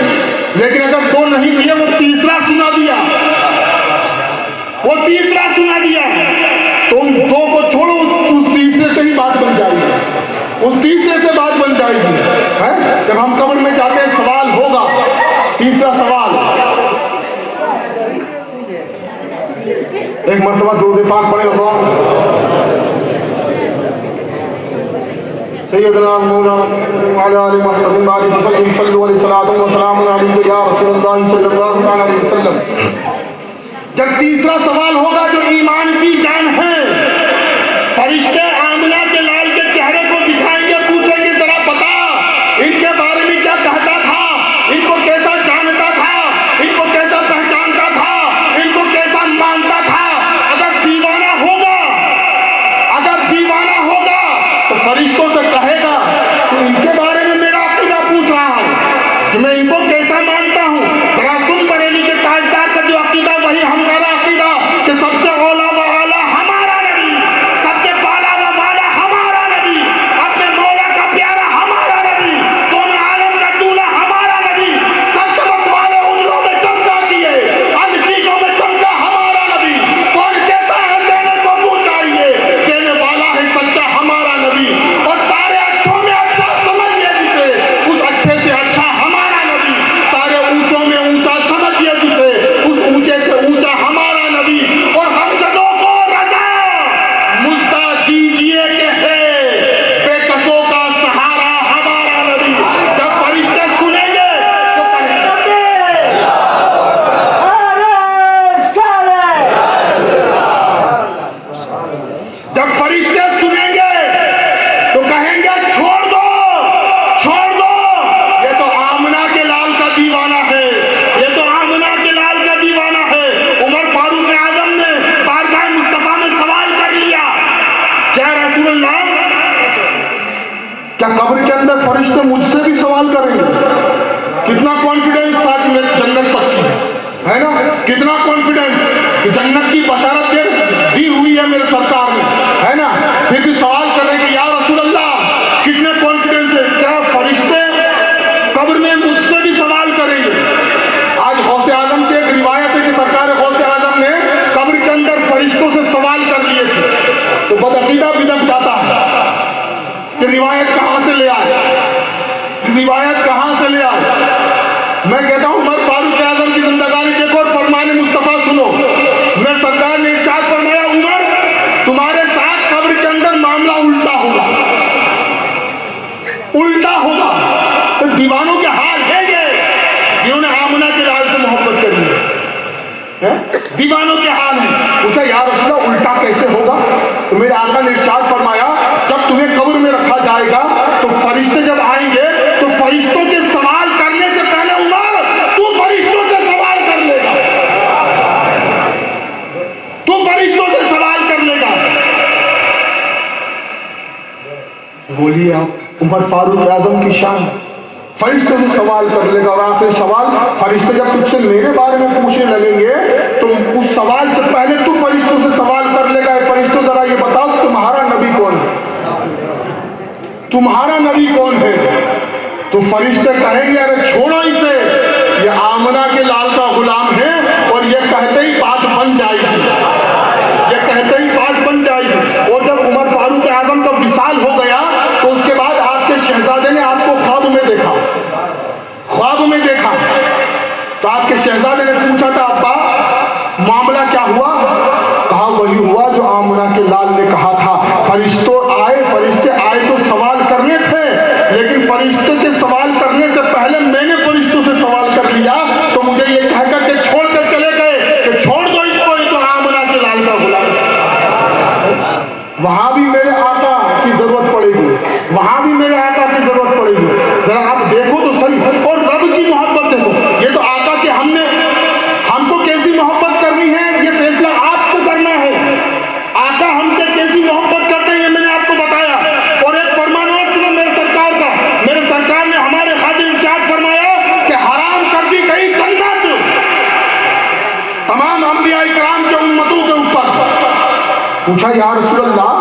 लेकिन अगर 2 नहीं दिए, वो तीसरा सुना दिया, वो तीसरा सुना दिया, तो उन 2 को छोड़ो, उस तीसरे से ही बात बन जाएगी, उस तीसरे से बात बन जाएगी है? जब हम कब्र में जाते हैं सवाल होगा, तीसरा सवाल। एक मर्तबा दुरूद पाक पढ़े हो, सैयदना मौलाना अली मुहम्मद वाली वसल्लम सल्लल्लाहु अलैहि वसल्लम या रसूलुल्लाह सल्लल्लाहु अलैहि वसल्लम। जब तीसरा सवाल होगा जो ईमान की जान है, फरिश्ते आमिना के लाल के चेहरे को दिखाएंगे, पूछेंगे जरा बता इनके बारे में क्या कहता था, इनको कैसा जानता था, इनको कैसा पहचानता था, इनको कैसा मानता था। अगर दीवाना होगा, अगर दीवाना होगा तो फरिश्तों से कहेगा तो इनके बारे में मेरा अकीदा पूछ रहा है कि मैं इनको कैसा मानता हूँ। जरा सुन बरेली के ताजदार का जो अकीदा वही हमारा अकीदा कि सबसे औला व आला हमारा नबी, सबसे बाला व बाला हमारा नबी, अपने मौला का प्यारा हमारा नबी, दोनों आलम का दूल्हा हमारा नबी, सब चमक वाले उजलों में चमका किए, अब शीशों में चमका हमारा नबी। कौन कहता है देने को मुंह चाहिए, देने वाला है सच्चा हमारा नबी। और सारे अच्छों में अच्छा समझिए जिसे, उस अच्छे से अच्छा हमारा नबी। सारे ऊंचों में ऊंचा समझिए जिसे, उस ऊंचे से ऊंचा हमारा नबी। और हम सबों को रजा मुस्ता दीजिए कि है बेकसों का सहारा हमारा नबी। जब फरिश्ते सुनेंगे तो कहेंगे, जब फरिश्ते सुनेंगे तो कहेंगे छोड़ दो, छोड़ दो, ये तो आमना के लाल का दीवाना है, ये तो आमना के लाल का दीवाना है। उमर फारूक आजम ने बारगाह मुस्तफा में सवाल कर लिया, क्या रसूलुल्लाह, क्या कब्र के अंदर फरिश्ते मुझसे भी सवाल करेंगे? कितना कॉन्फिडेंस था कि मेरी जन्नत पक्की है ना, कितना कॉन्फिडेंस कि जन्नत की बशारत दी हुई है मेरे सरकार ने, है ना। फिर भी सवाल करेंगे या रसूलल्लाह, कितने कॉन्फिडेंस है, क्या फरिश्ते कब्र में मुझसे भी सवाल करेंगे? आज गौसे आजम की एक रिवायत है कि सरकार गौसे आजम ने कब्र के अंदर फरिश्तों से सवाल कर लिए थे। तो बदअकीदा बिदअत जाता है कि रिवायत कहां से ले आए, रिवायत कहां से ले आए। मैं कहता हूं उमर फारूक आजम की जिंदगानी देखो और फरमाने मुस्तफा सुनो। मैं सरकार ने इरशाद फरमाया, उमर तुम्हारे साथ कब्र के अंदर मामला उल्टा होगा, उल्टा होगा। तो दीवानों के हाल है ये जिन्होंने आमना के लाल से मोहब्बत करी है, दीवानों के हाल है। पूछा या रसूलल्लाह उल्टा कैसे होगा? तो मेरे आका ने इरशाद फरमाया, जब तुम्हें कब्र में रखा जाएगा तो फरिश्ते जब आएंगे तो फरिश्तों के सवाल करने से पहले उमर तू फरिश्तों से सवाल कर लेगा, तू फरिश्तों से सवाल कर लेगा। बोलिए आप, उमर फारूक आजम की शान, फरिश्तों से सवाल कर लेगा। और आखिरी सवाल, फरिश्ते जब तुझसे मेरे बारे में पूछने लगेंगे तो उस सवाल से पहले तू फरिश्तों से सवाल कर लेगा, फरिश्तों जरा ये बताओ तुम्हारा नबी कौन है, तुम्हारा नबी कौन है? तो फरिश्ते कहेंगे अरे छोड़ो इसे, ये आमना के लाल का गुलाम है। और ये कहते ही बात बन जाएगी, ये कहते ही बात बन जाएगी। और जब उमर फारूक आजम का विसाल हो गया तो उसके बाद आपके शहजादे ने आपको ख्वाब में देखा, ख्वाब में देखा। तो आपके शहजादे ने पूछा था अब्बा मामला क्या हुआ? कहा वही हुआ जो आमना के लाल ने कहा था, फरिश्तों आए, फरिश्ते पूछा या रसूल अल्लाह,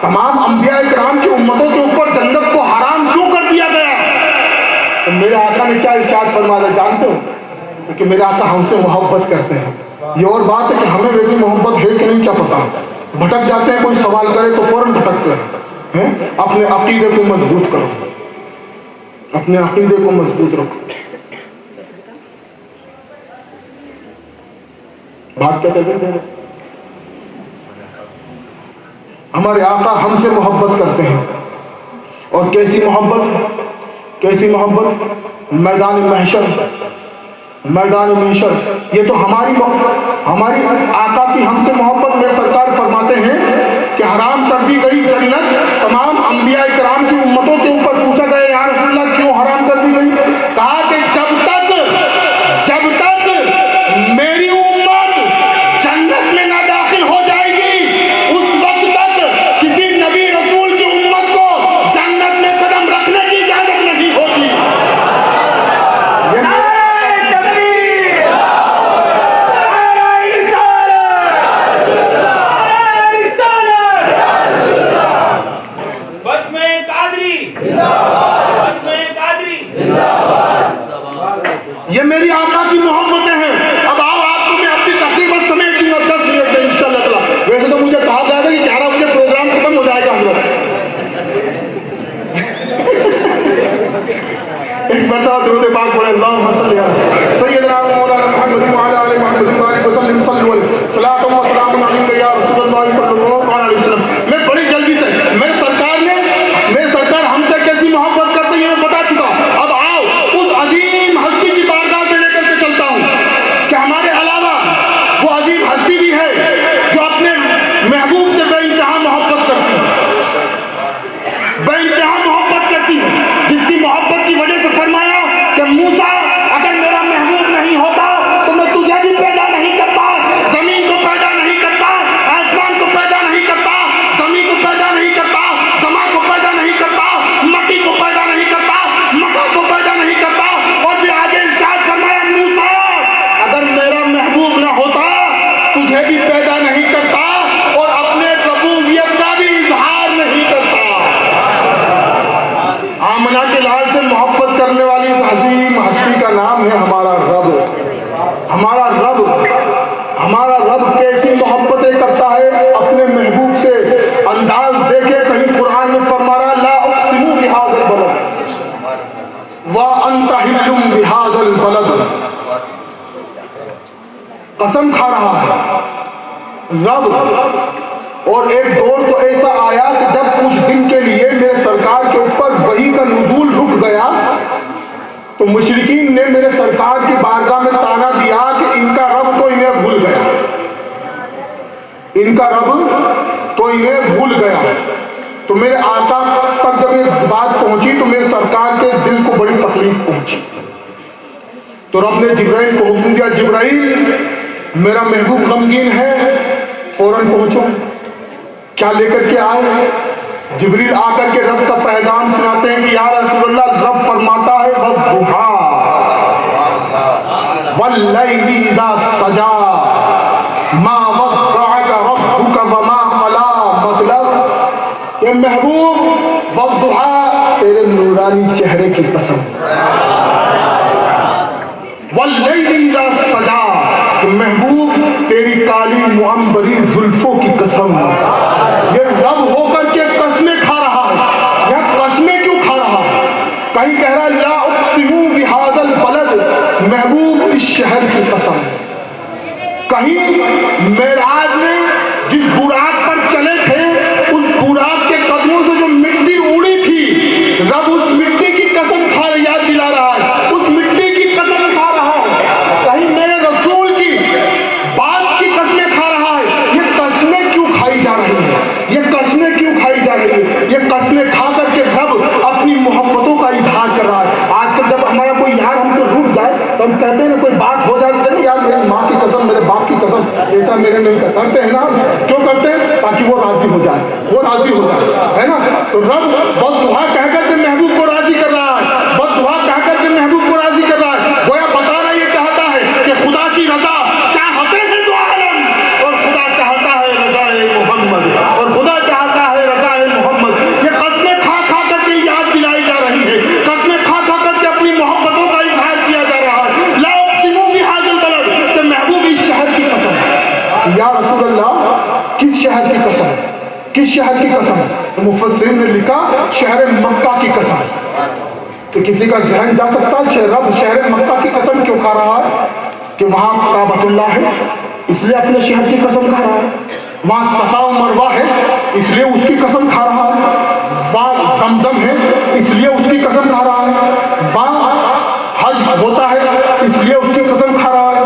तमाम अंबिया इकराम की उम्मतों के ऊपर जन्नत को हराम क्यों कर दिया गया? तो मेरे आका ने क्या इरशाद फरमाया जानते हो? क्योंकि मेरे आका हमसे मोहब्बत करते हैं। ये और बात है कि हमें वैसी मोहब्बत है कि नहीं क्या पता, भटक जाते हैं, कोई सवाल करे तो फौरन भटकते हैं। अपने अकीदे को मजबूत करो, अपने अकीदे को मजबूत रखो। बात क्या कहते हैं? हमारे आका हमसे मोहब्बत करते हैं। और कैसी मोहब्बत? कैसी मोहब्बत? मैदान महशर, मैदान महशर, ये तो हमारी आका की हमसे मोहब्बत। मेरे सरकार फरमाते हैं कि हराम कर दी गई जन्नत तमाम अंबिया इकराम की उम्मतों के ऊपर। पूछा गया या रसूल अल्लाह क्यों हराम कर दी गई? कहा कि जब तक मेरी उम्मत जन्नत में ना दाखिल हो जाएगी उस वक्त तक किसी नबी रसूल की उम्मत को जन्नत में कदम रखने की इजाजत नहीं होगी। ये मेरी आका की मोहब्बतें हैं। अब आओ आपको मैं अपनी तकरीर बस समेट दूंगा 10 मिनट में इंशाअल्लाह। वैसे तो मुझे कहा जाएगा कि 11 बजे प्रोग्राम खत्म हो जाएगा हम लोग। एक मरतबा दुरूद पाक पढ़े, अल्लाहुम्मा सल्ली अला सय्यिदना मौलाना मुहम्मद व अला आलि मुहम्मद व बारिक वसल्लिम सल्लल्लाहु अलैहि सलातु व सलामुन अलैका या रसूलल्लाह सल्लल्लाहु अलैहि वसल्लम। मैं बड़ी जल्दी से मेरे सरकार हमसे कैसी मोहब्बत करते हैं मैं बता चुका। अब आओ उस अजीम हस्ती की बारगाह में लेकर के चलता हूं कि हमारे अलावा वो अजीम हस्ती भी है जो अपने महबूब से बेइंतहा मोहब्बत करती है, बेइंतहा मोहब्बत करती है, जिसकी मोहब्बत की वजह से फरमाया कि मूसा अगर मेरा महबूब नहीं होता तो मैं तुझे भी पैदा नहीं करता, जमीन को पैदा नहीं करता, आसमान को पैदा नहीं करता, जमीन को पैदा नहीं करता, समा को पैदा नहीं करता, मट्टी को पैदा नहीं करता, मकान को पैदा नहीं करता। और फिर आगे इरशाद फरमाया मूसा अगर मेरा महबूब ना होता तुझे भी पैदा नहीं करता और अपने रबूबियत का भी इजहार नहीं करता। आमना के लाल से मोहब्बत करने वाली इस अजीम हस्ती का नाम है हमारा रब। हमारा रब कैसी मोहब्बतें करता है अपने महबूब से, अंदाज देखे। कहीं कुरान में फरमा रहा ला उक़सिमु बिहाज़ल बलद व अंत हिल्लुम बिहाज़ल बलद, कसम खा रहा है रब। और एक दौर तो ऐसा आया कि जब कुछ दिन के लिए मेरे सरकार के ऊपर वही का नुज़ूल रुक गया तो मुशरिकीन ने मेरे सरकार की बारगाह में ताना दिया कि इनका रब तो इन्हें भूल गया, इनका रब तो इन्हें भूल गया। तो मेरे आका तक जब ये बात पहुंची तो मेरे सरकार के दिल को बड़ी तकलीफ पहुंची। तो रब ने जिब्राइल को हुक्म दिया, जिब्राइल मेरा महबूब गमगीन है, फौरन पहुंचो। क्या लेकर के आए? जिब्रील आकर के रब का पैगाम सुनाते हैं कि या रसूलल्लाह रब फरमाता है वद्दुहा वल्लैली इज़ा सजा मा वद्दअका रब्बुका वमा क़ला। मतलब ये महबूब वद्दुहा तेरे नूरानी चेहरे की कसम, वल्लैली इज़ा सजा महबूब तेरी काली मुअम्बरी जुल्फों की कसम। ये रब होकर के कसमें खा रहा है। यह कसमें क्यों खा रहा है? कहीं कह रहा है ला उक़सिमु बिहाज़ल बलद, महबूब इस शहर की कसम। कहीं मेराज में जिस बुराक पर चले थे उस बुराक के कदमों से जो मिट्टी उड़ी थी रब उस मिट्टी की कसम खा याद दिला रहा है, उस मिट्टी की कसम खा रहा है। कहीं मेरे रसूल की बात की कसमें खा रहा है। ये कसमें क्यों खाई जा रही है? ये कसमें क्यों खाई जा रही है? ये कसमें खा करके रब अपनी मोहब्बतों का इजहार कर रहा है। आजकल जब हमारा कोई यार हमसे रूठ जाए तो हम कहते हैं ना, कोई बात हो जाए तो यार मेरी माँ की कसम, मेरे बाप की कसम, ऐसा मेरे नहीं करते हैं ना। क्यों करते हैं? ताकि वो राजी हो जाए, वो राजी हो जाए, है ना। तो रब बद्दुआ कह करके महबूब को राजी कर रहा है, बद्दुआ कह करके महबूब को राजी कर रहा है। गोया बताना ये चाहता है कि खुदा की रजा चाहते हैं तो आलम और खुदा चाहता है रज़ाए मोहम्मद। या रसूल अल्लाह किस शहर की कसम है, किस शहर की कसम है? तो मुफस्सिरीन ने लिखा शहर मक्का की कसम। तो किसी का जहन जा सकता है रब शहर मक्का की कसम क्यों खा रहा है? कि वहां काबतुल्लाह है इसलिए अपने शहर की कसम खा रहा है, वहां सफा और मरवा है इसलिए उसकी कसम खा रहा है, वहां जमजम है इसलिए उसकी कसम खा रहा है, वहां हज होता है इसलिए उसकी कसम खा रहा है,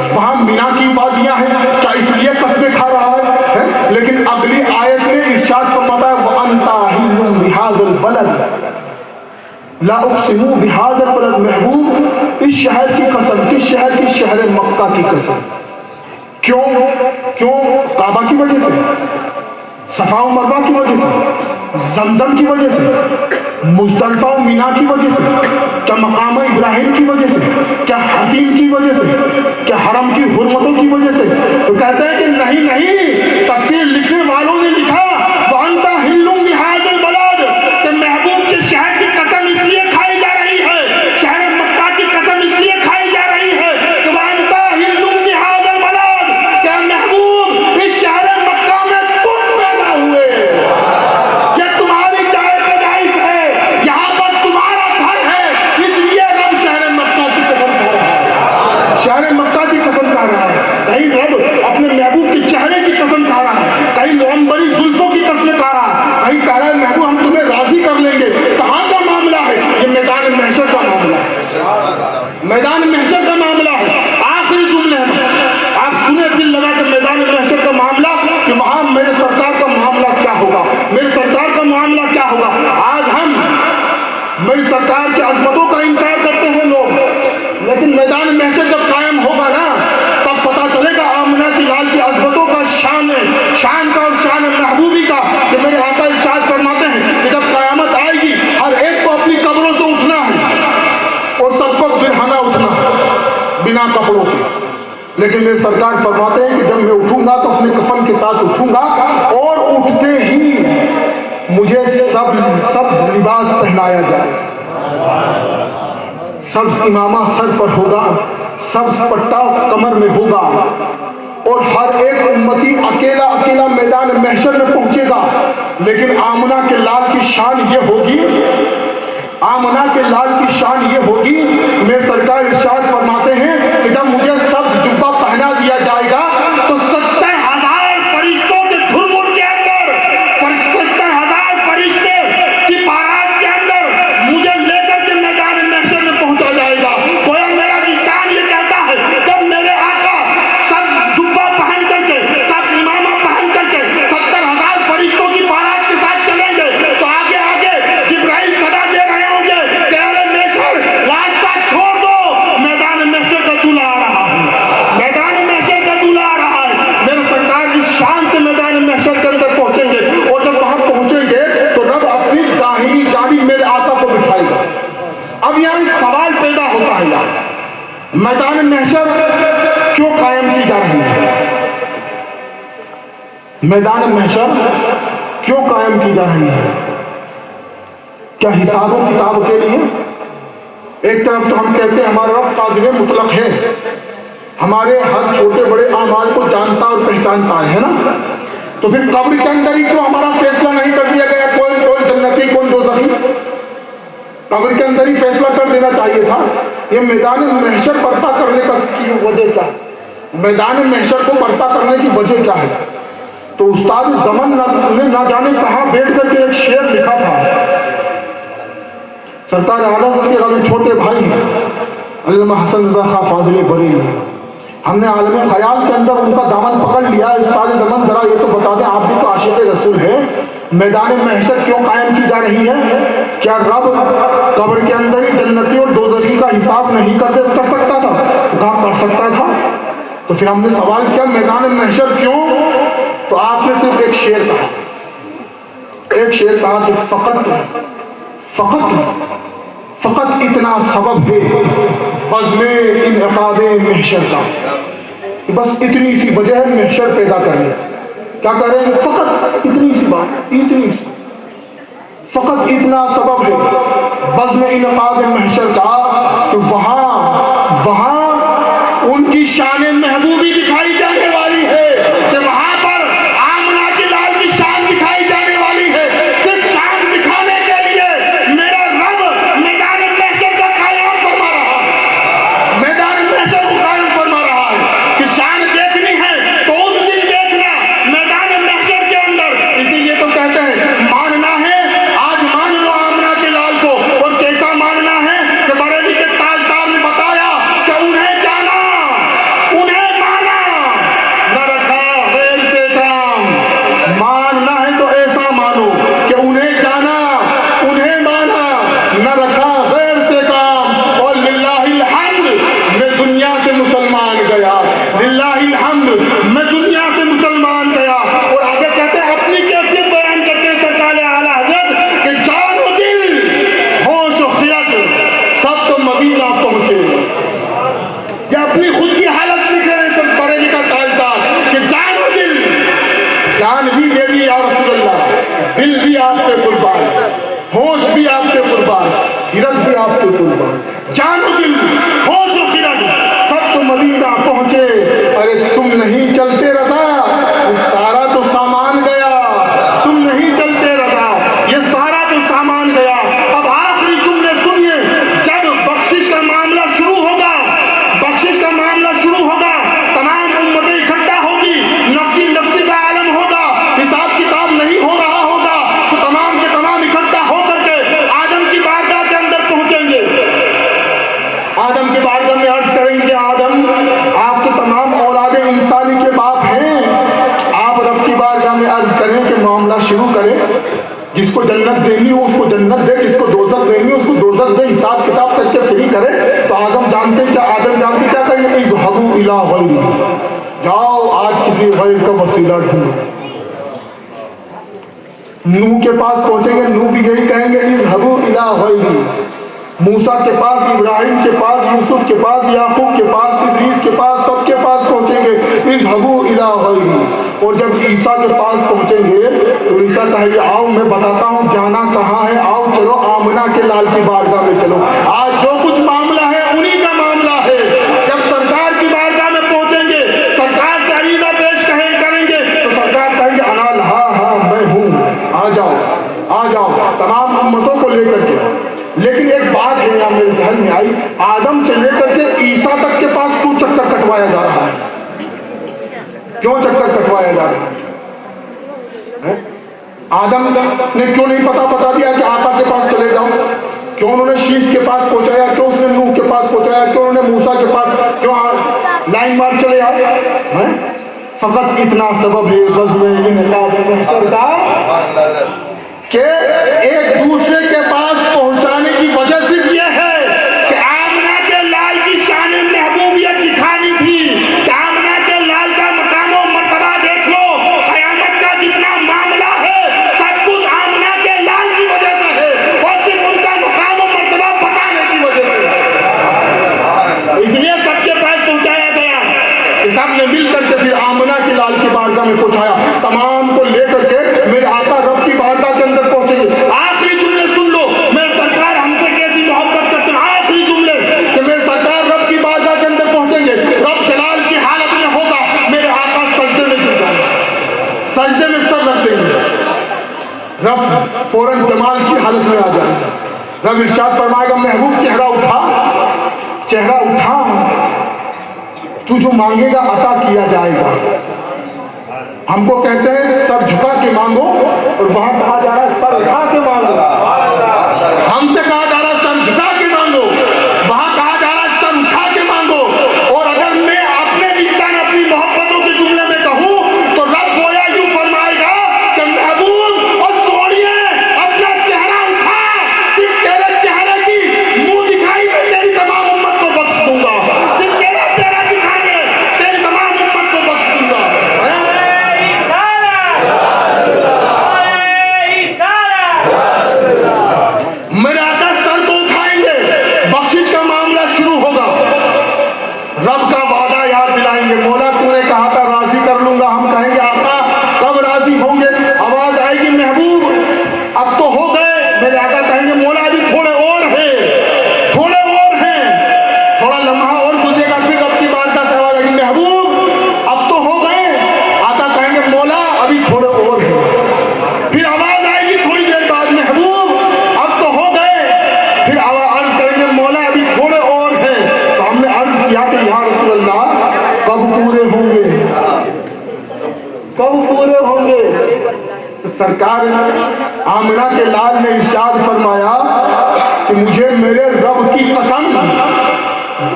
वहां मीना की वादियां हैं क्या इसलिए कसमें खा रहा है? लेकिन अगली आयत में इरशाद फरमाता है वअंता हिल्लुम बिहाज़ल बलद ला उक़सिमु बिहाज़ल बलद। महबूब इस शहर की कसम, किस शहर की? शहर मक्का की कसम। क्यों? क्यों? काबा की वजह से, सफा और मरवा की वजह से, जमजम की वजह से, मुज़दलिफा और मीना की वजह से, क्या मकाम इब्राहिम की वजह से, क्या हतीम की वजह से, क्या हरम की हुर्मतों की वजह से? तो कहते हैं कि नहीं नहीं, तफसीर लिखने वालों ने लिखा वअंता हिल्लुम बिहाज़ल बलद, कि महबूब के शहर की कसम इसलिए खाई जा रही है, शहर मक्का की कसम इसलिए खाई जा रही है कि वअंता हिल्लुम बिहाज़ल बलद, क्या महबूब इस शहर मक्का में तुम पैदा हुए, ये तुम्हारी जाए पैदाइश है, यहाँ पर तुम्हारा घर है, इसलिए रब शहर मक्का की कसम खा रहा है, शहर मक्का की कसम खा रहा है। कहीं रब अपने महबूब के चेहरे की कसम खा रहा है, कहीं मुअम्बरी जुल्फों की कसम खा रहा है, कहीं कह रहा है महबूब हम तुम्हें राजी कर लेंगे। कहाँ का मामला है? ये मैदान महशर का मामला है, मैदान महशर का मामला है। आखिरी जुमले हैं, आप सुने दिल लगा के मैदान महशर का मामला, कि वहां मेरे सरकार का मामला क्या होगा, मेरे सरकार का मामला क्या होगा। आज हम मेरी सरकार की अजमतों का इनकार करते हैं लोग, लेकिन मैदान महशर जब कायम होगा ना तब पता चलेगा आमना की लाल की अजमतों का, शान का और शान महबूबी का। कि मेरे आका इरशाद फरमाते हैं कि जब क़यामत आएगी हर एक को अपनी कब्रों से उठना है और सबको बिरहना उठना बिना कपड़ों के। लेकिन मेरे सरकार फरमाते हैं कि जब मैं उठूंगा तो अपने कफन के साथ उठूंगा और उठते ही मुझे सब्ज लिबास पहनाया जाए, सब्ज इमामा सर पर होगा, सब्ज पट्टा कमर में होगा, और हर एक उम्मती अकेला अकेला मैदान महशर में पहुंचेगा। लेकिन आमना के लाल की शान ये होगी, आमना के लाल की शान ये होगी, मेरे सरकार इरशाद फरमाते हैं कि जब मुझे सब्ज जुब्बा पहना दिया जाएगा तो 70,000 फरिश्तों के झुरमुट के अंदर, 70,000 फरिश्ते की बारात के अंदर मुझे लेकर के मैदान महशर में पहुंचा जाएगा। गोया मेरा विजदान ये कहता है जब मेरे आका सब जुब्बा पहन करके, सब इमामा पहन करके 70,000 फरिश्तों की बारात के साथ चलेंगे तो आगे आगे जिब्राइल सदा दे रहे होंगे कि अरे महशर रास्ता छोड़ दो, मैदान महशर का दूल्हा आ रहा है, मैदान महशर का दूल्हा आ रहा है। मेरे सरकार इस शान से मैदान महशर के अंदर पहुंचेंगे, और जब वहां पहुंचेंगे तो रब अपनी दाहिनी जानिब मेरे आका को बिठाएगा। अब यहाँ एक सवाल पैदा होता है, यार मैदान महशर क्यों कायम की जा रही है? मैदान महशर क्यों कायम की जा रही है? क्या हिसाबों किताब के लिए? एक तरफ तो हम कहते हैं हमारा रब कादिर मुतलक है, हमारे हर छोटे बड़े आमाल को जानता और पहचानता है ना, तो फिर कब्र के अंदर ही क्यों हमारा फैसला नहीं कर दिया गया कौन जन्नती कौन दोज़खी? कब्र के अंदर ही फैसला कर देना चाहिए था। ये मैदान महशर बर्पा करने का की वजह क्या है? मैदान महशर को बर्पा करने की वजह क्या है? तो उस्ताद ज़मन ने ना जाने कहाँ बैठ करके एक शेर लिखा था। सरकार आला के छोटे भाई अल्लामा हसन रज़ा खां फाज़िल बरेली, हमने आलम ख्याल के अंदर उनका दामन पकड़ लिया। उस्ताद ज़मन जरा ये तो बता दें, आप भी तो आशिक़ रसूल है, मैदान महशर क्यों कायम की जा रही है? क्या रब कब्र के अंदर ही जन्नती और दोज़खी का हिसाब नहीं कर सकता था? तो कहा कर सकता था। तो फिर हमने सवाल किया मैदान महशर क्यों? तो आपने सिर्फ एक शेर कहा, एक शेर कहा कि फकत इतना सबब है बज़्म इनक़ाद महशर का, कि बस इतनी सी वजह है महशर पैदा करने। क्या कह रहे हैं? फकत इतनी सी बात, इतनी सी, फकत इतना सबब है बज़्म इनक़ाद महशर का कि वहां उनकी शान महबूबी दिखाई जाने वाली है, होश भी आपके कुर्बान, खिरत भी आपके कुर्बान, जानो दिल होश और खिरत सब तो मदीना पहुंचे। अरे तुम नहीं चलते रजा, ये सारा तो सामान गया। तुम नहीं चलते रजा, ये सारा तो सामान गया। अब आखिरी जुमले सुनिए, जब बख्शिश का मामला शुरू होगा, बख्शिश का मामला शुरू होगा, तमाम उम्मतें इकट्ठा होगी, नफ्सी नफ्सी का आलम होगा, हिसाब किताब नहीं हो रहा होगा, तो तमाम के तमाम इकट्ठा होकर के आदम की बारगाह के अंदर पहुंचेंगे। आदम की बारगाह में अर्ज करेंगे, आदम आप तो तमाम औलादे इंसानी के बाप हैं। आप रब की बारगाह में अर्ज करें कि मामला शुरू करें, जिसको जन्नत देनी हो उसको जन्नत दे, जिसको दोजख देनी हो उसको दोजख दे, हिसाब किताब करके फ्री करे। तो आदम जानते क्या कहेंगे, इज़हबू इला गैरी, जाओ आज किसी गैर का वसीला ढूंढो। नूह के पास पहुंचेंगे, नूह भी यही कहेंगे, इज़हबू इला गैरी। मूसा के पास, इब्राहिम के पास, यूसुफ के पास, याकूब के पास, इदरीस के पास, सबके पास पहुंचेंगे, इज़हबू इला गैरी। और जब ईसा के पास पहुंचेंगे तो ईसा कहेंगे, आओ मैं बताता हूँ जाना कहाँ है, आओ चलो आमना के लाल की बारगाह में चलो। आज जो कुछ मामला है उन्हीं का मामला है। जब सरकार की बारगाह में पहुंचेंगे, सरकार से अरीज़ा पेश करेंगे तो सरकार कहेंगे, अनाल हाँ मैं हूँ, आ जाओ तमाम उम्मतों को लेकर के। लेकिन एक बात है यहाँ मेरे ज़हन में आई, आदम से लेकर के ईसा तक के पास क्यों चक्कर कटवाया जा रहा है? क्यों चक्कर कटवाया जा रहा है? आदम ने क्यों नहीं पता दिया कि आका के पास चले जाओ? क्यों उन्होंने शीश के पास पहुंचाया? क्यों उसने नूह के पास पहुंचाया? क्यों उन्होंने मूसा के पास, क्यों लाइन मार चले आए? फकत इतना सबब है कि एक दूसरे के पास पहुंचाने की वजह सिर्फ यह है कि आमना के लाल की शान महबूबियत दिखानी थी। आमना के लाल का मकाम और मर्तबा देख लो, क़यामत का जितना मामला है सब कुछ आमना के लाल की वजह से है और सिर्फ उनका मकाम और मर्तबा बताने की वजह से। इसलिए सबके पास पहुंचाया गया, सबने मिल करके फिर आमना के लाल की बारगाह में पहुंचाया। तमाम को लेकर के मेरे आका रब की बारगाह के अंदर पहुंचेंगे। आखिरी जुमले सुन लो, मेरे सरकार हमसे कैसी मोहब्बत करते हैं। आखिरी जुमले कि मेरे सरकार रब की बारगाह के अंदर पहुंचेंगे, रब जलाल की हालत में होगा, मेरे आका सजदे में गिर जाएंगे, सजदे में सर रख देंगे, रब फौरन जमाल की हालत में आ जाएगा। रब इरशाद फरमाएगा, महबूब चेहरा उठा, तू जो मांगेगा अता किया जाएगा। हमको कहते हैं सर झुका के मांगो, और वहां कहा जा रहा है सर उठा के मांगो। हमसे कहा जा रहा है सर झुका के मांगो, वहां कहा जा रहा है सर उठा के मांगो। और अगर मैं अपने विजदान अपनी मोहब्बतों के जुमले में कहूं तो रब गोया यूं फरमाएगा कि महबूब और सोनिए अपना चेहरा उठा, सिर्फ तेरे चेहरे की मुंह दिखाई में तेरी तमाम उम्मत को बख्श दूंगा, सिर्फ तेरा चेहरा दिखाने तेरी तमाम उम्मत को बख्श दूंगा। मेरे आका सर को उठाएंगे, बख्शिश का मामला शुरू होगा, रब का वादा याद दिलाएंगे। मौला तूने कहा था राजी कर लूंगा, हम कहेंगे आका कब राजी होंगे? आवाज आएगी महबूब अब तो हो गए। मेरे आका कहेंगे मौला अभी थोड़े और हैं, थोड़ा लम्हा और गुजरेगा, फिर रब की बारगाह से आवाज आएगी महबूब अब तो हो गए। आका कहेंगे मौला अभी थोड़े और हैं, फिर आवाज आएगी थोड़ी देर बाद महबूब अब तो हो गए, फिर अर्ज करेंगे मौला अभी थोड़े और हैं। तो हमने अर्ज किया कि या रसूल अल्लाह कब पूरे होंगे? तो सरकार आमना के लाल ने इरशाद फरमाया कि मुझे मेरे रब की कसम,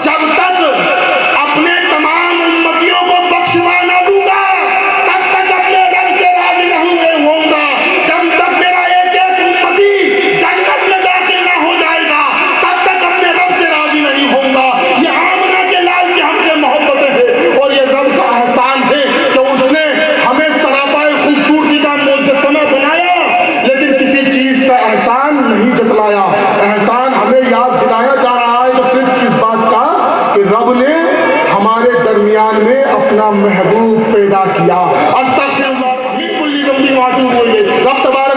जब तक अपने तमाम उम्मतियों को बख्शवा ना दूंगा तब तक अपने रब से राजी रहूंगा। जब तक मेरा एक उम्मती जन्नत में दाखिल ना हो जाएगा तब तक अपने रब से राजी नहीं होऊंगा। ये आमना के लाल की हमसे मोहब्बत है और ये रब का एहसान है कि उसने हमें सरापाए खूबसूरती का मुजस्समा बनाया, लेकिन किसी चीज का एहसान नहीं जतलाया। एहसान हमें याद दिलाया जा रहा है तो सिर्फ इस बात का कि रब ने हमारे दरमियान में अपना महबूब पैदा किया। अस्तगफिरुल्लाह मिन कुल्ली ज़ंबिन व अतूबु इलैह। रब तबारक